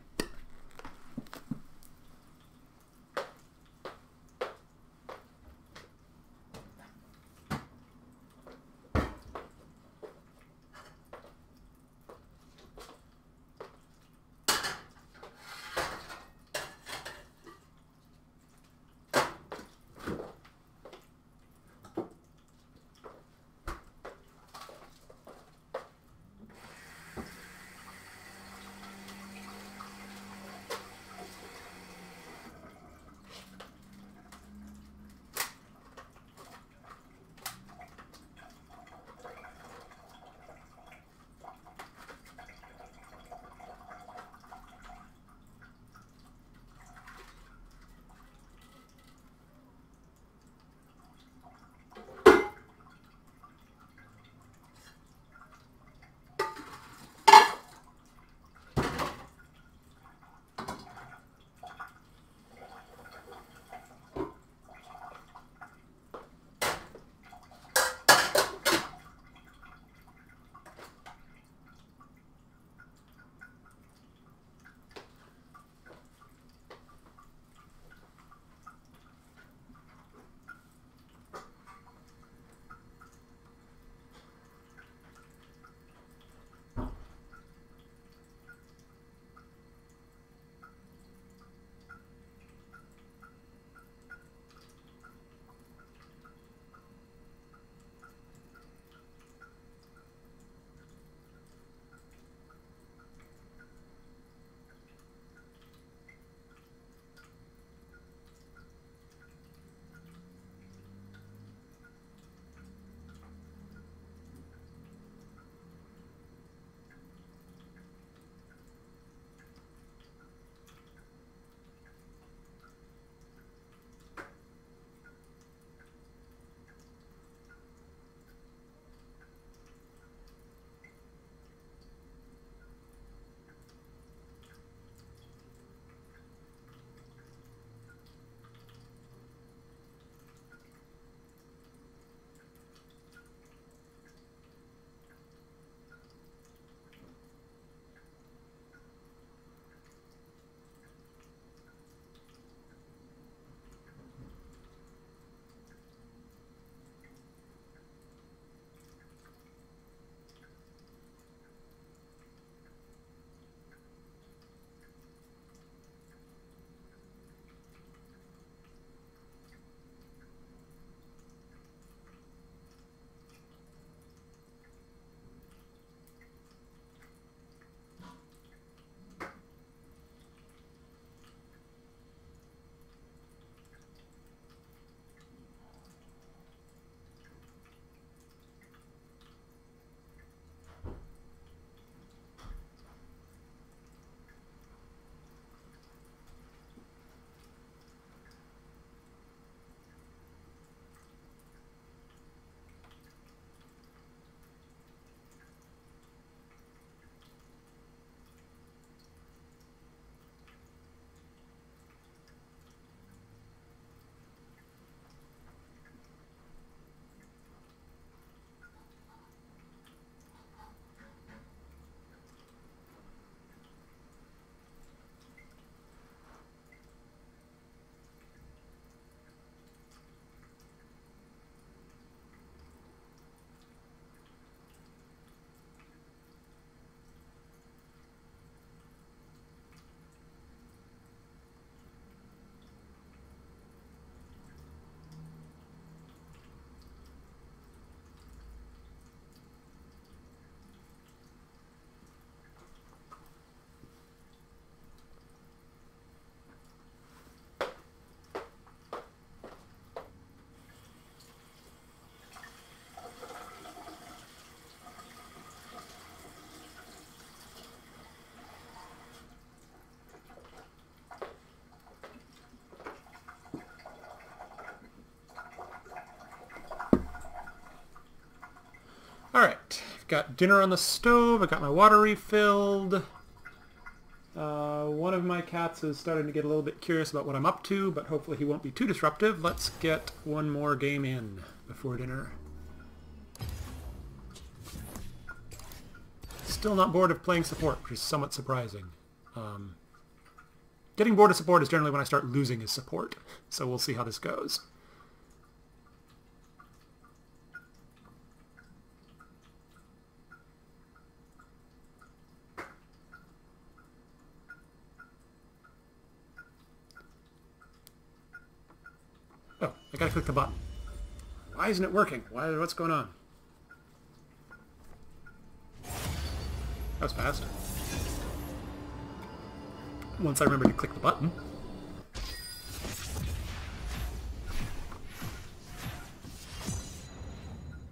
got dinner on the stove. I got my water refilled. One of my cats is starting to get a little bit curious about what I'm up to, but hopefully he won't be too disruptive. Let's get one more game in before dinner. Still not bored of playing support, which is somewhat surprising. Getting bored of support is generally when I start losing his support, so we'll see how this goes. Oh, I gotta click the button. Why isn't it working? What's going on? That was fast. Once I remember to click the button.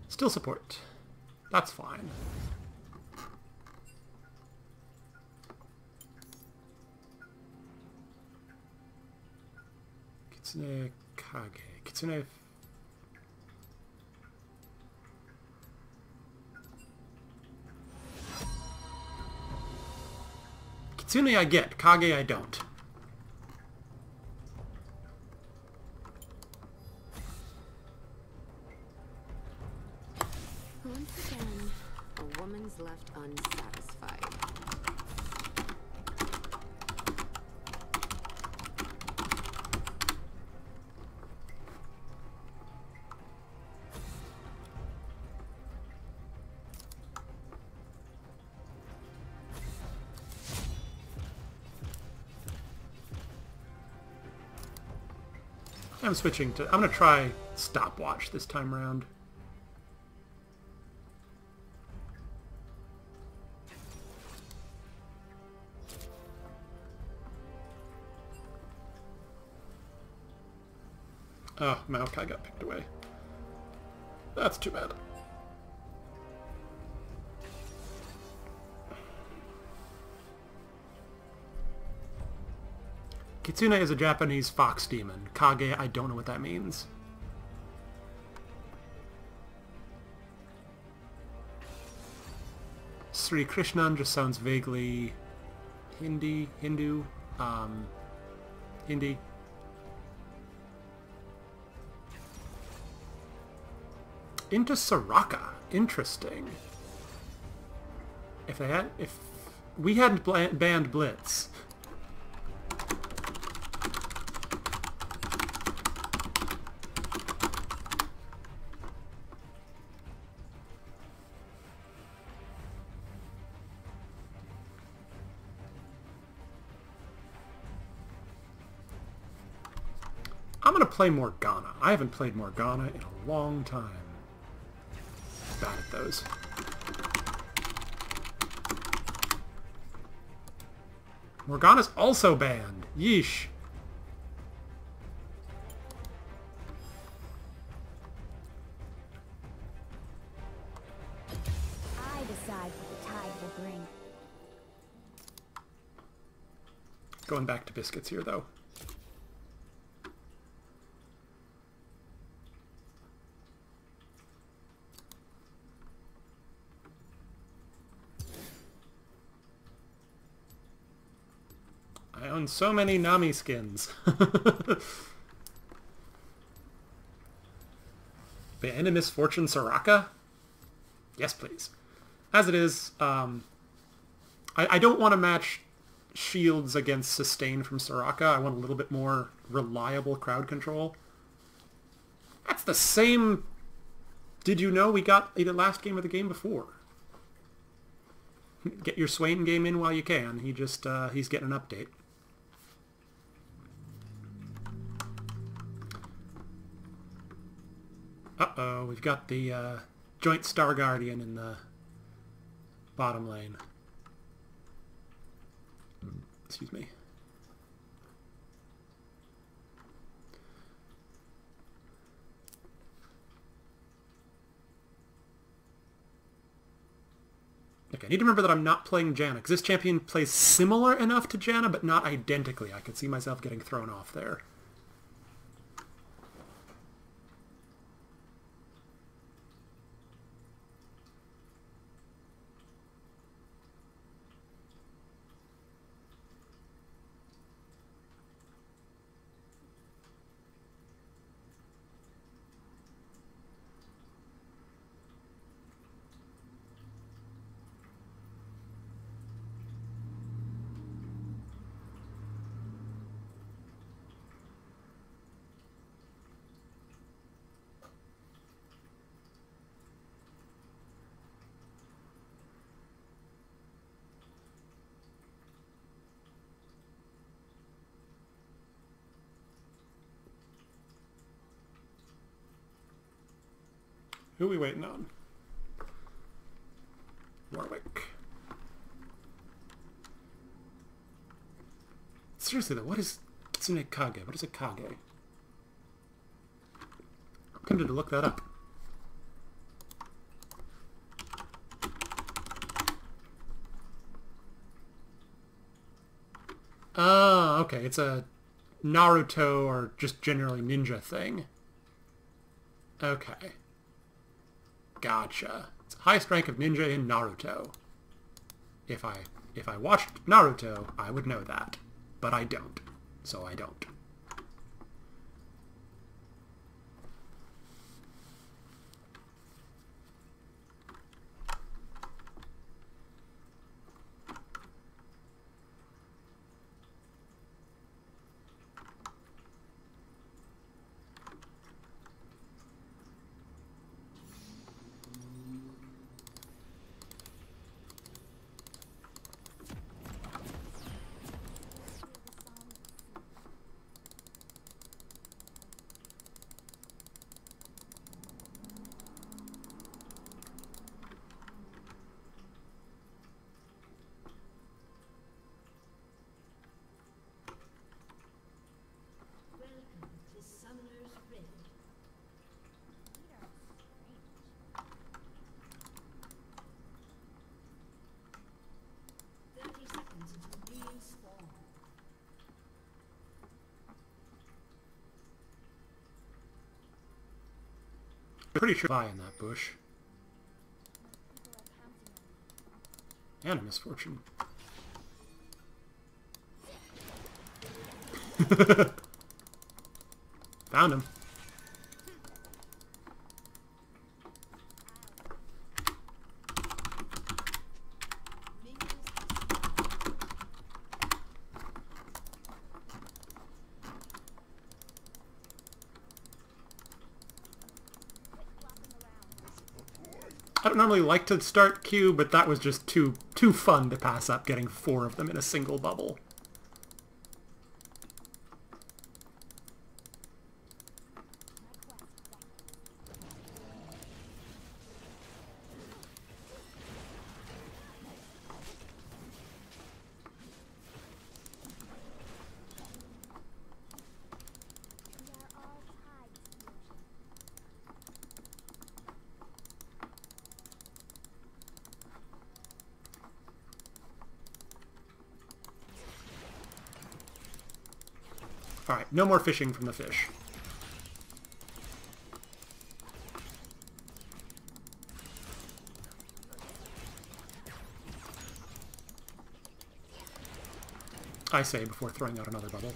Still support. That's fine. Kitsune Kage. Kitsune... Kitsune I get, Kage I don't. Once again, a woman's left unsatisfied. I'm switching to... I'm going to try stopwatch this time around. Oh, Maokai got picked away. That's too bad. Kitsune is a Japanese fox demon. Kage, I don't know what that means. Sri Krishnan just sounds vaguely Hindi. Into Soraka. Interesting. If we hadn't banned Blitz. I'm gonna play Morgana. I haven't played Morgana in a long time. Bad at those. Morgana's also banned. Yeesh. I decide what the tide will bring. Going back to biscuits here, though. I own so many Nami skins. Ban a Misfortune Soraka? Yes, please. As it is, I don't want to match shields against sustain from Soraka. I want a little bit more reliable crowd control. That's the same... Did you know we got the last game of the game before? Get your Swain game in while you can. He's getting an update. Uh-oh, we've got the joint Star Guardian in the bottom lane. Excuse me. Okay, I need to remember that I'm not playing Janna, because this champion plays similar enough to Janna, but not identically. I could see myself getting thrown off there. Who are we waiting on? Warwick. Seriously though, what is Kitsune Kage? What is a Kage? I'm tempted to look that up. Oh, okay. It's a Naruto or just generally ninja thing. Okay. Gotcha. It's the highest rank of ninja in Naruto. If I watched Naruto, I would know that. But I don't. So I don't. Welcome to Summoner's Rift. 30 seconds until minions spawn. Pretty sure I in that bush. And a misfortune. Found him. I don't normally like to start Q, but that was just too fun to pass up getting 4 of them in a single bubble. Alright, no more fishing from the fish. I say before throwing out another bubble.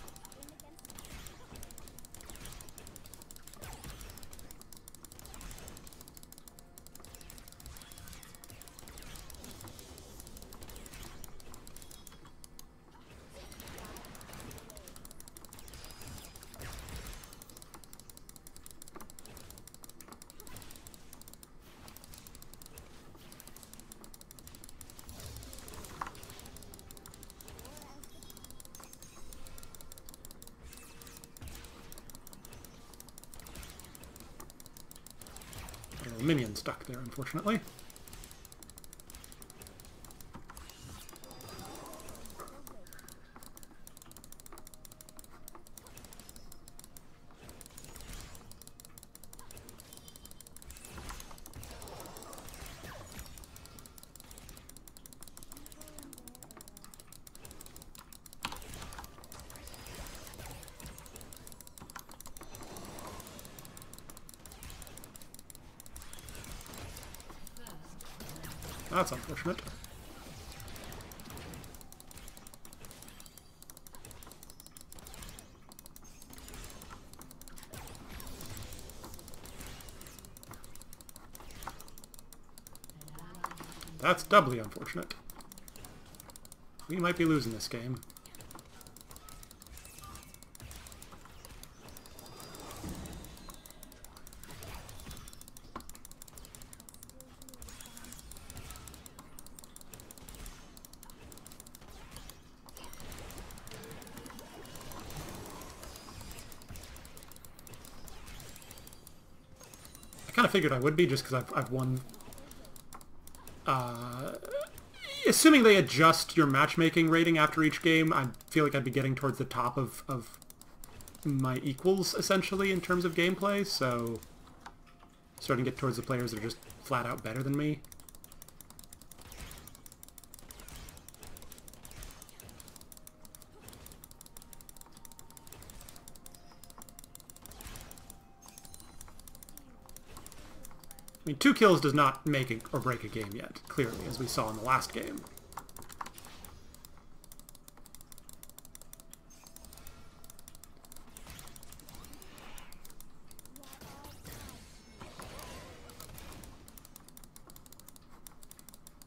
Minion stuck there, unfortunately. That's unfortunate. That's doubly unfortunate. We might be losing this game. I kind of figured I would be, just because I've won... assuming they adjust your matchmaking rating after each game, I feel like I'd be getting towards the top of my equals, essentially, in terms of gameplay, so... starting to get towards the players that are just flat out better than me. I mean, 2 kills does not make or break a game yet, clearly, as we saw in the last game.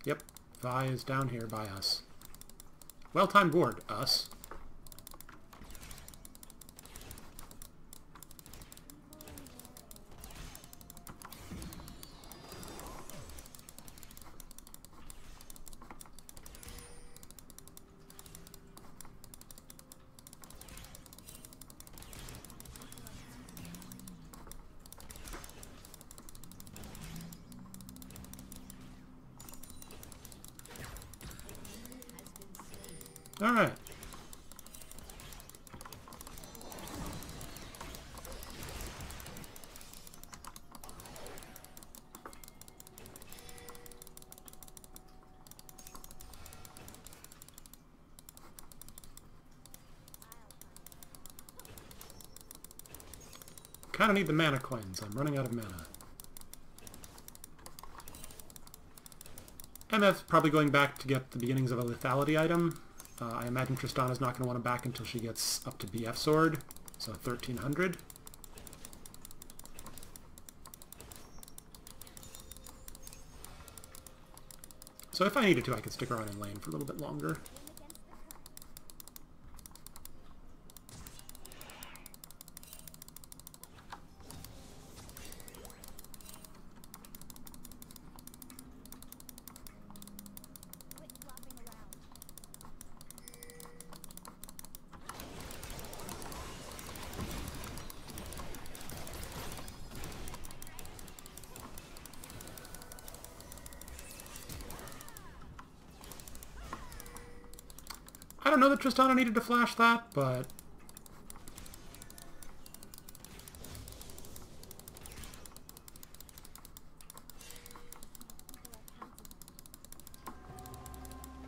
Yep, Vi is down here by us. Well-timed ward, us. Alright. Kinda need the mana coins. I'm running out of mana. MF's probably going back to get the beginnings of a lethality item. I imagine Tristana's not going to want to back until she gets up to BF Sword, so 1300. So if I needed to, I could stick around in lane for a little bit longer. I don't know that Tristana needed to flash that, but...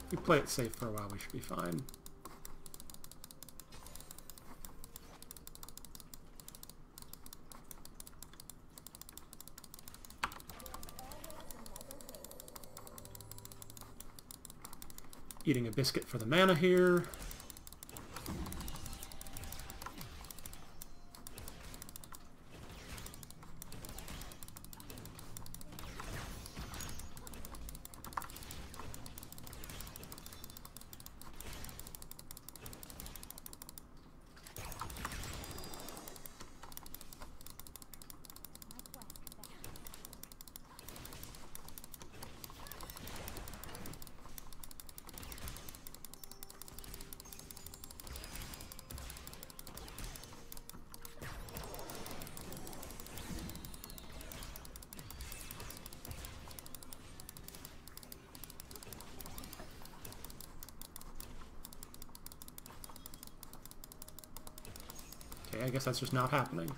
if we play it safe for a while, we should be fine. Eating a biscuit for the mana here. Okay, I guess that's just not happening.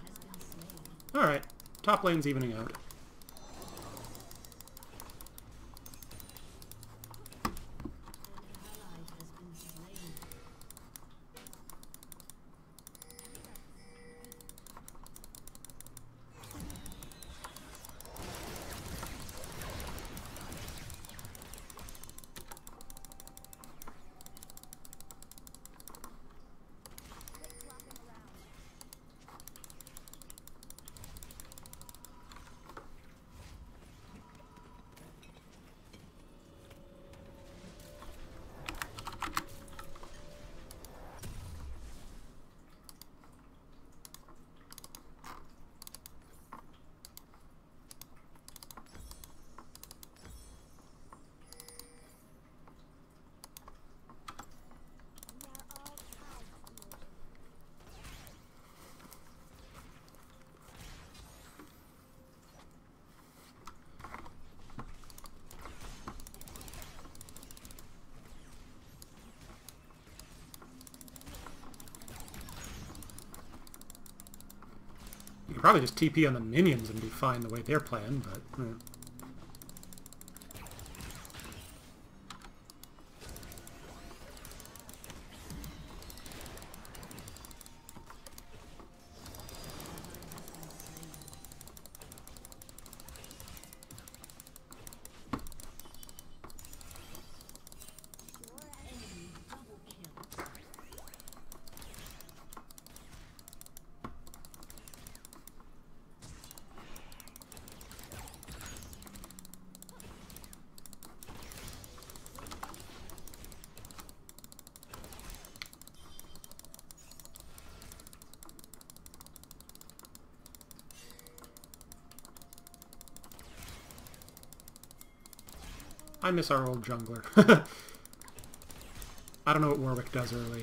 Alright, top lane's evening out. probably just TP on the minions and be fine the way they're playing, but... I miss our old jungler. I don't know what Warwick does early.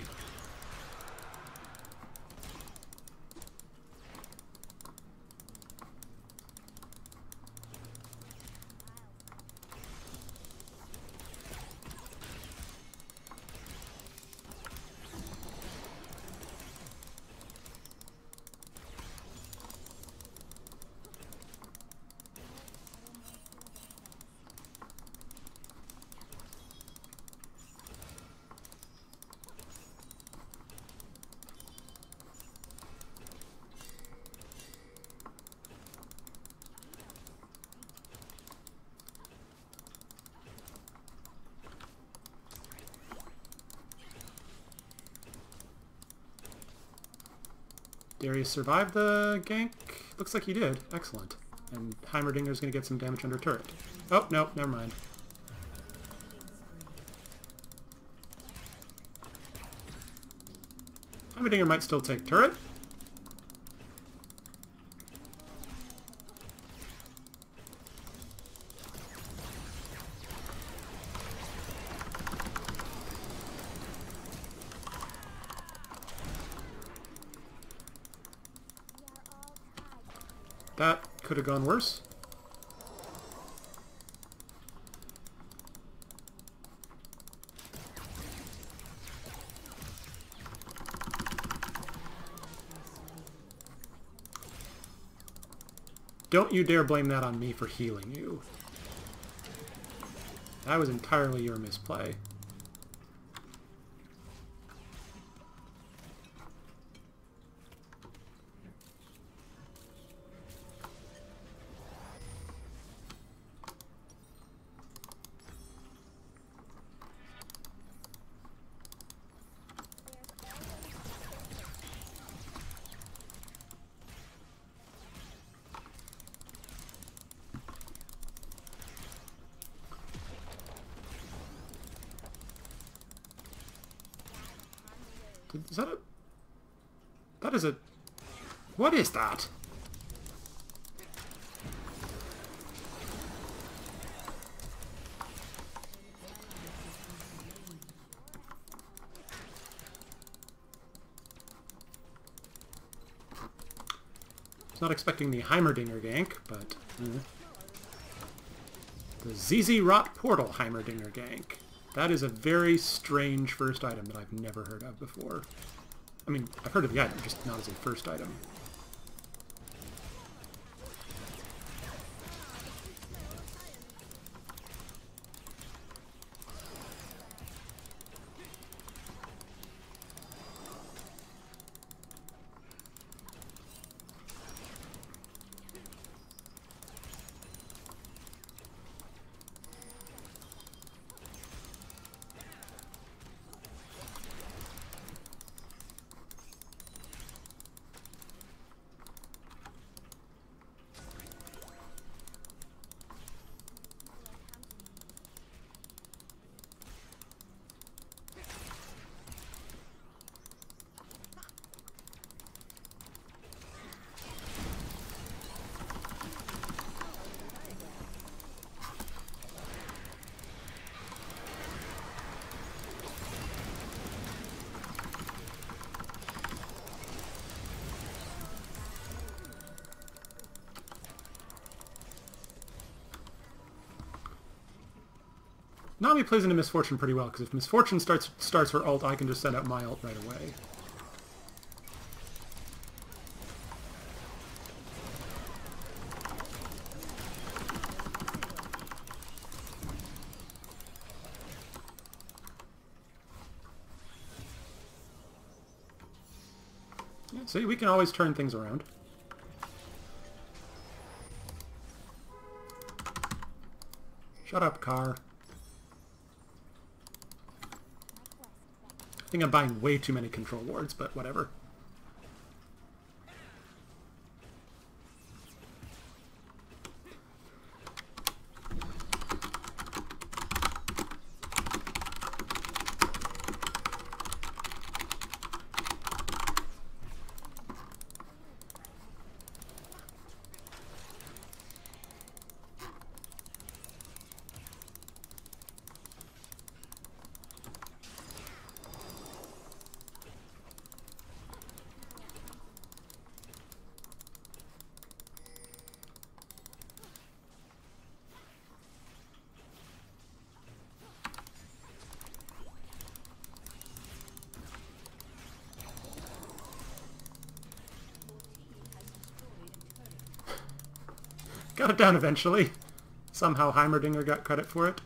Darius survived the gank? Looks like he did. Excellent. And Heimerdinger's going to get some damage under turret. Oh, no, never mind. Heimerdinger might still take turret. That could have gone worse. Don't you dare blame that on me for healing you. That was entirely your misplay. Is that a... That is a... What is that? I was not expecting the Heimerdinger gank, but... The ZZ Rot Portal Heimerdinger gank. That is a very strange first item that I've never heard of before. I mean, I've heard of the item, just not as a first item. Nami plays into Misfortune pretty well, because if Misfortune starts her ult, I can just send out my ult right away. See, we can always turn things around. Shut up, car. I think I'm buying way too many control wards, but whatever. Got it down eventually. Somehow Heimerdinger got credit for it.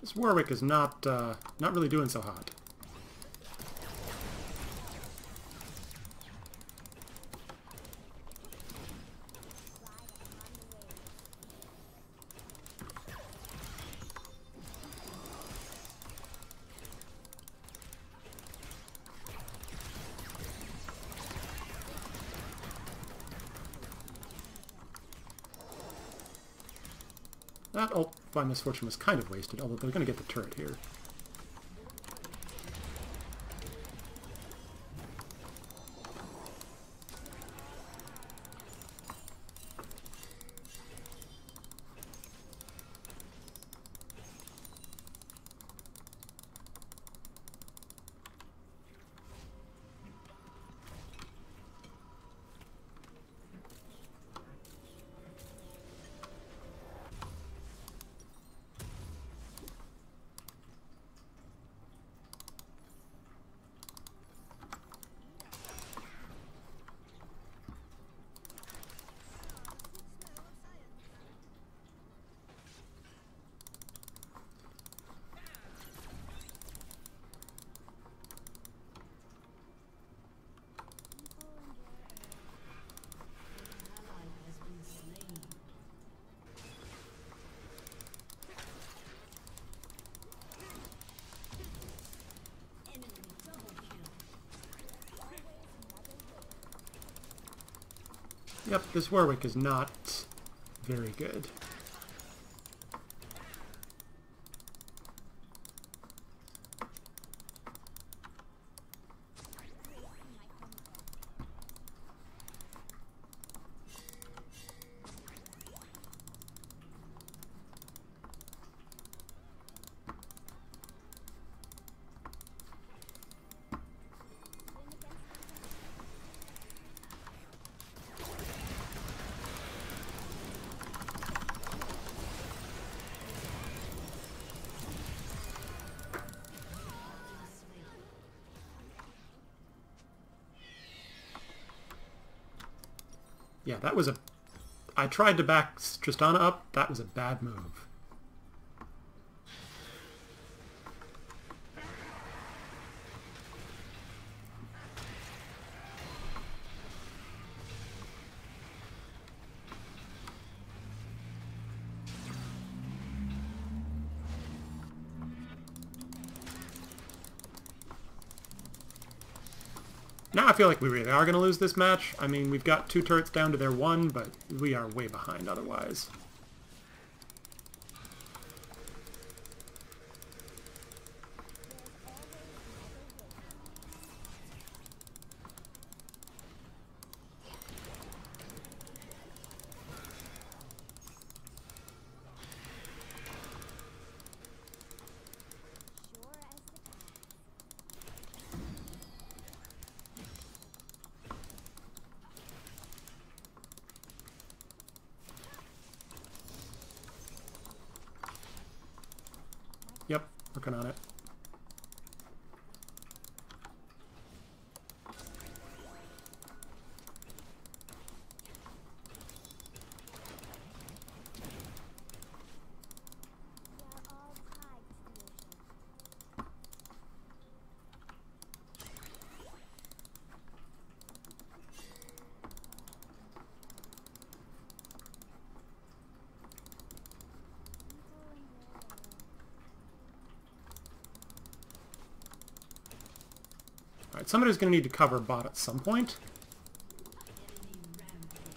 This Warwick is not really doing so hot. That ult by misfortune was kind of wasted, although they're going to get the turret here. Yep, this Warwick is not very good. Yeah, that was a... I tried to back Tristana up. That was a bad move. Now I feel like we really are going to lose this match. I mean, we've got 2 turrets down to their 1, but we are way behind otherwise. Working on it. We are all tied to the ocean. People in their world. Alright, somebody's going to need to cover bot at some point. Enemy rampage.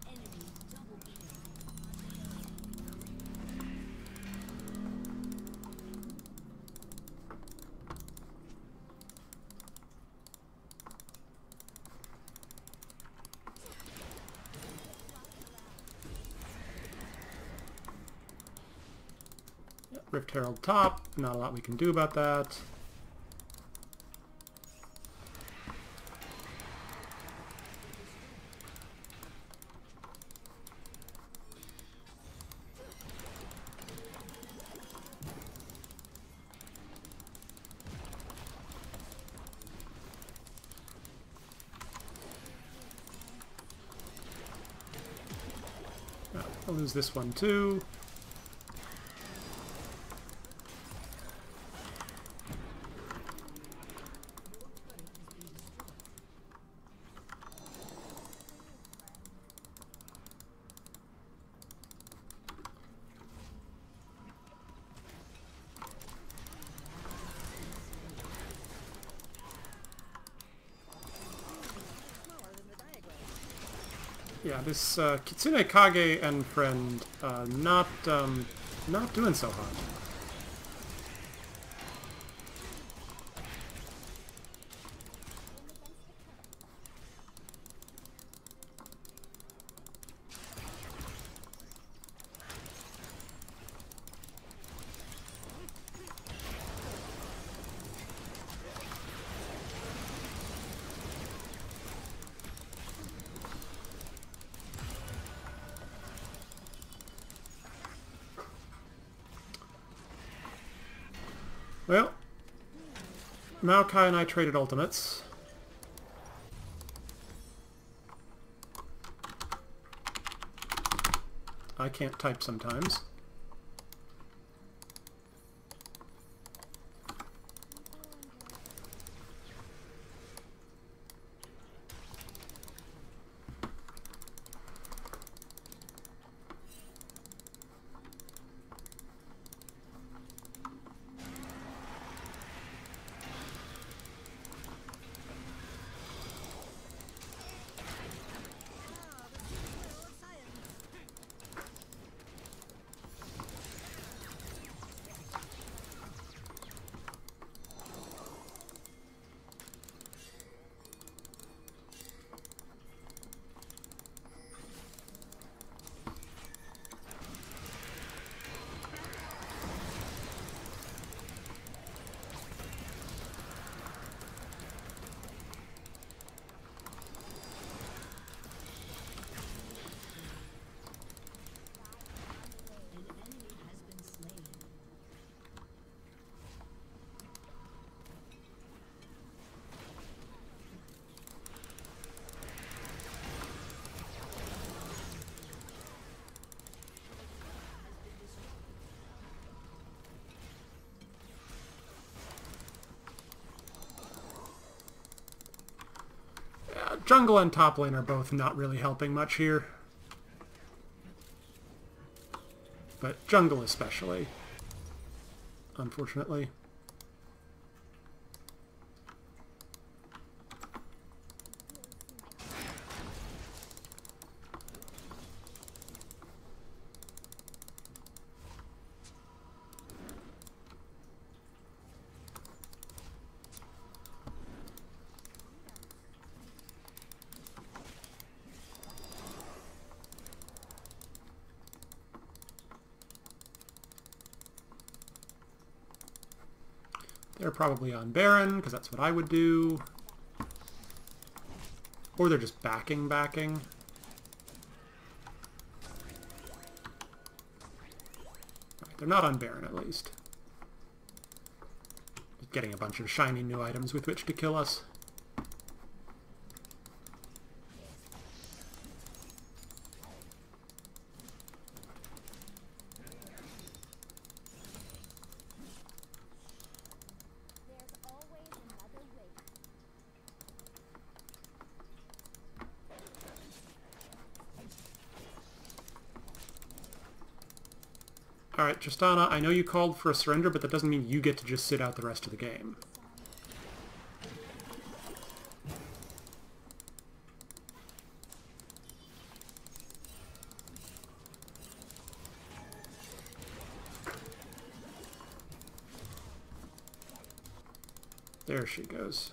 Enemy double kill. Rift Herald top, not a lot we can do about that. I'll lose this one too. Yeah, this Kitsune Kage and friend not doing so hot. Well, Maokai and I traded ultimates. I can't type sometimes. An enemy has been slain. Jungle and top lane are both not really helping much here. But jungle especially, unfortunately. They're probably on Baron, because that's what I would do. Or they're just backing. Right, They're not on Baron, at least. Just getting a bunch of shiny new items with which to kill us. There's always another way. Alright, Tristana, I know you called for a surrender, but that doesn't mean you get to just sit out the rest of the game. There she goes.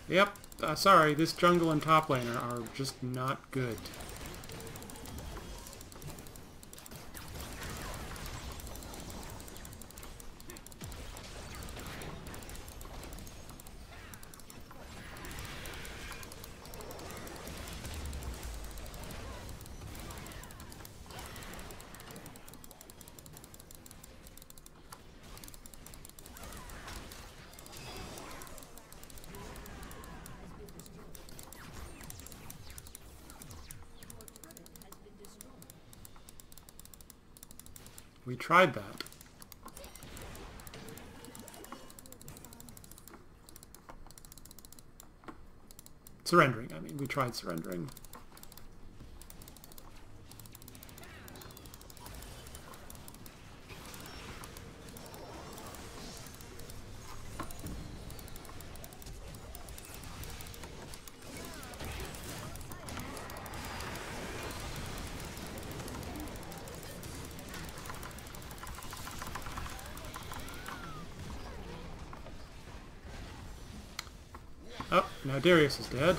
Yep, sorry, this jungle and top laner are just not good. We tried that. Surrendering, I mean. We tried surrendering. Oh, now Darius is dead.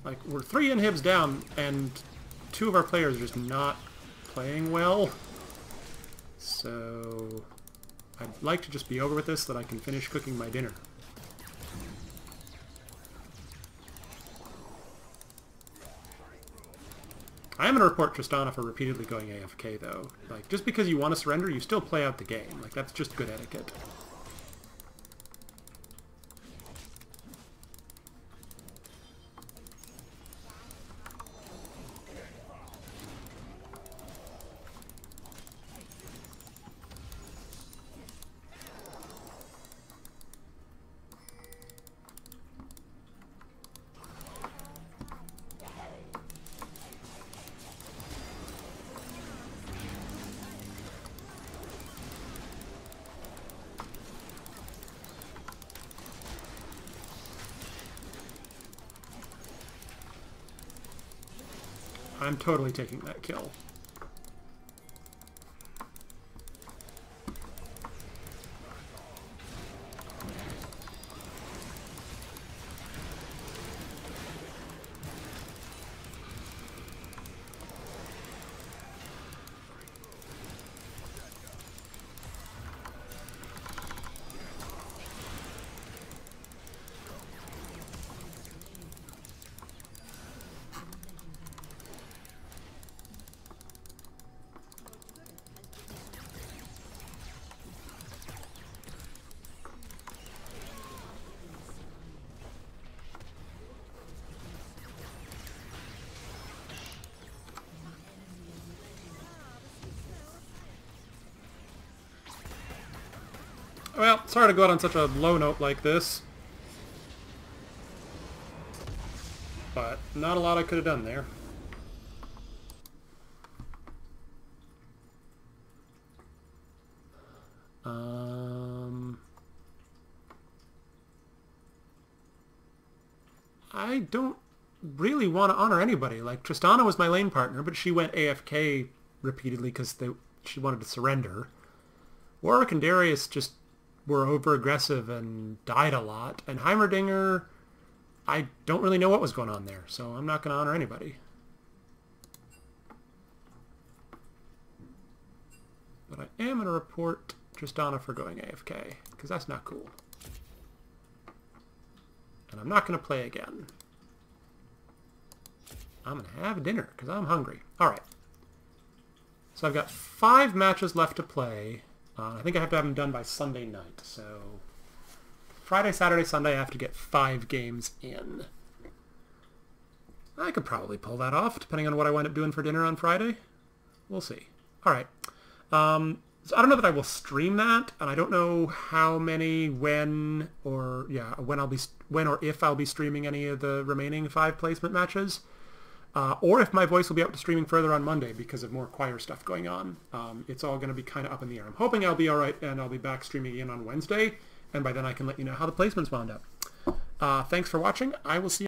Like, we're 3 inhibs down, and 2 of our players are just not playing well. So I'd like to just be over with this so that I can finish cooking my dinner. I am going to report Tristana for repeatedly going AFK, though. Like, just because you want to surrender, you still play out the game. Like, that's just good etiquette. I'm totally taking that kill. Well, sorry to go out on such a low note like this. But not a lot I could have done there. I don't really want to honor anybody. Like, Tristana was my lane partner, but she went AFK repeatedly because she wanted to surrender. Warwick and Darius just were over-aggressive and died a lot. And Heimerdinger, I don't really know what was going on there, so I'm not going to honor anybody. But I am going to report Tristana for going AFK, because that's not cool. And I'm not going to play again. I'm going to have dinner, because I'm hungry. Alright. So I've got 5 matches left to play. I think I have to have them done by Sunday night, so Friday, Saturday, Sunday I have to get 5 games in. I could probably pull that off, depending on what I wind up doing for dinner on Friday. We'll see. Alright. So I don't know that I will stream that, and I don't know how many, when, or when or if I'll be streaming any of the remaining 5 placement matches, or if my voice will be up to streaming further on Monday because of more choir stuff going on. It's all going to be kind of up in the air. I'm hoping I'll be all right, and I'll be back streaming again on Wednesday, and by then I can let you know how the placements wound up. Thanks for watching. I will see you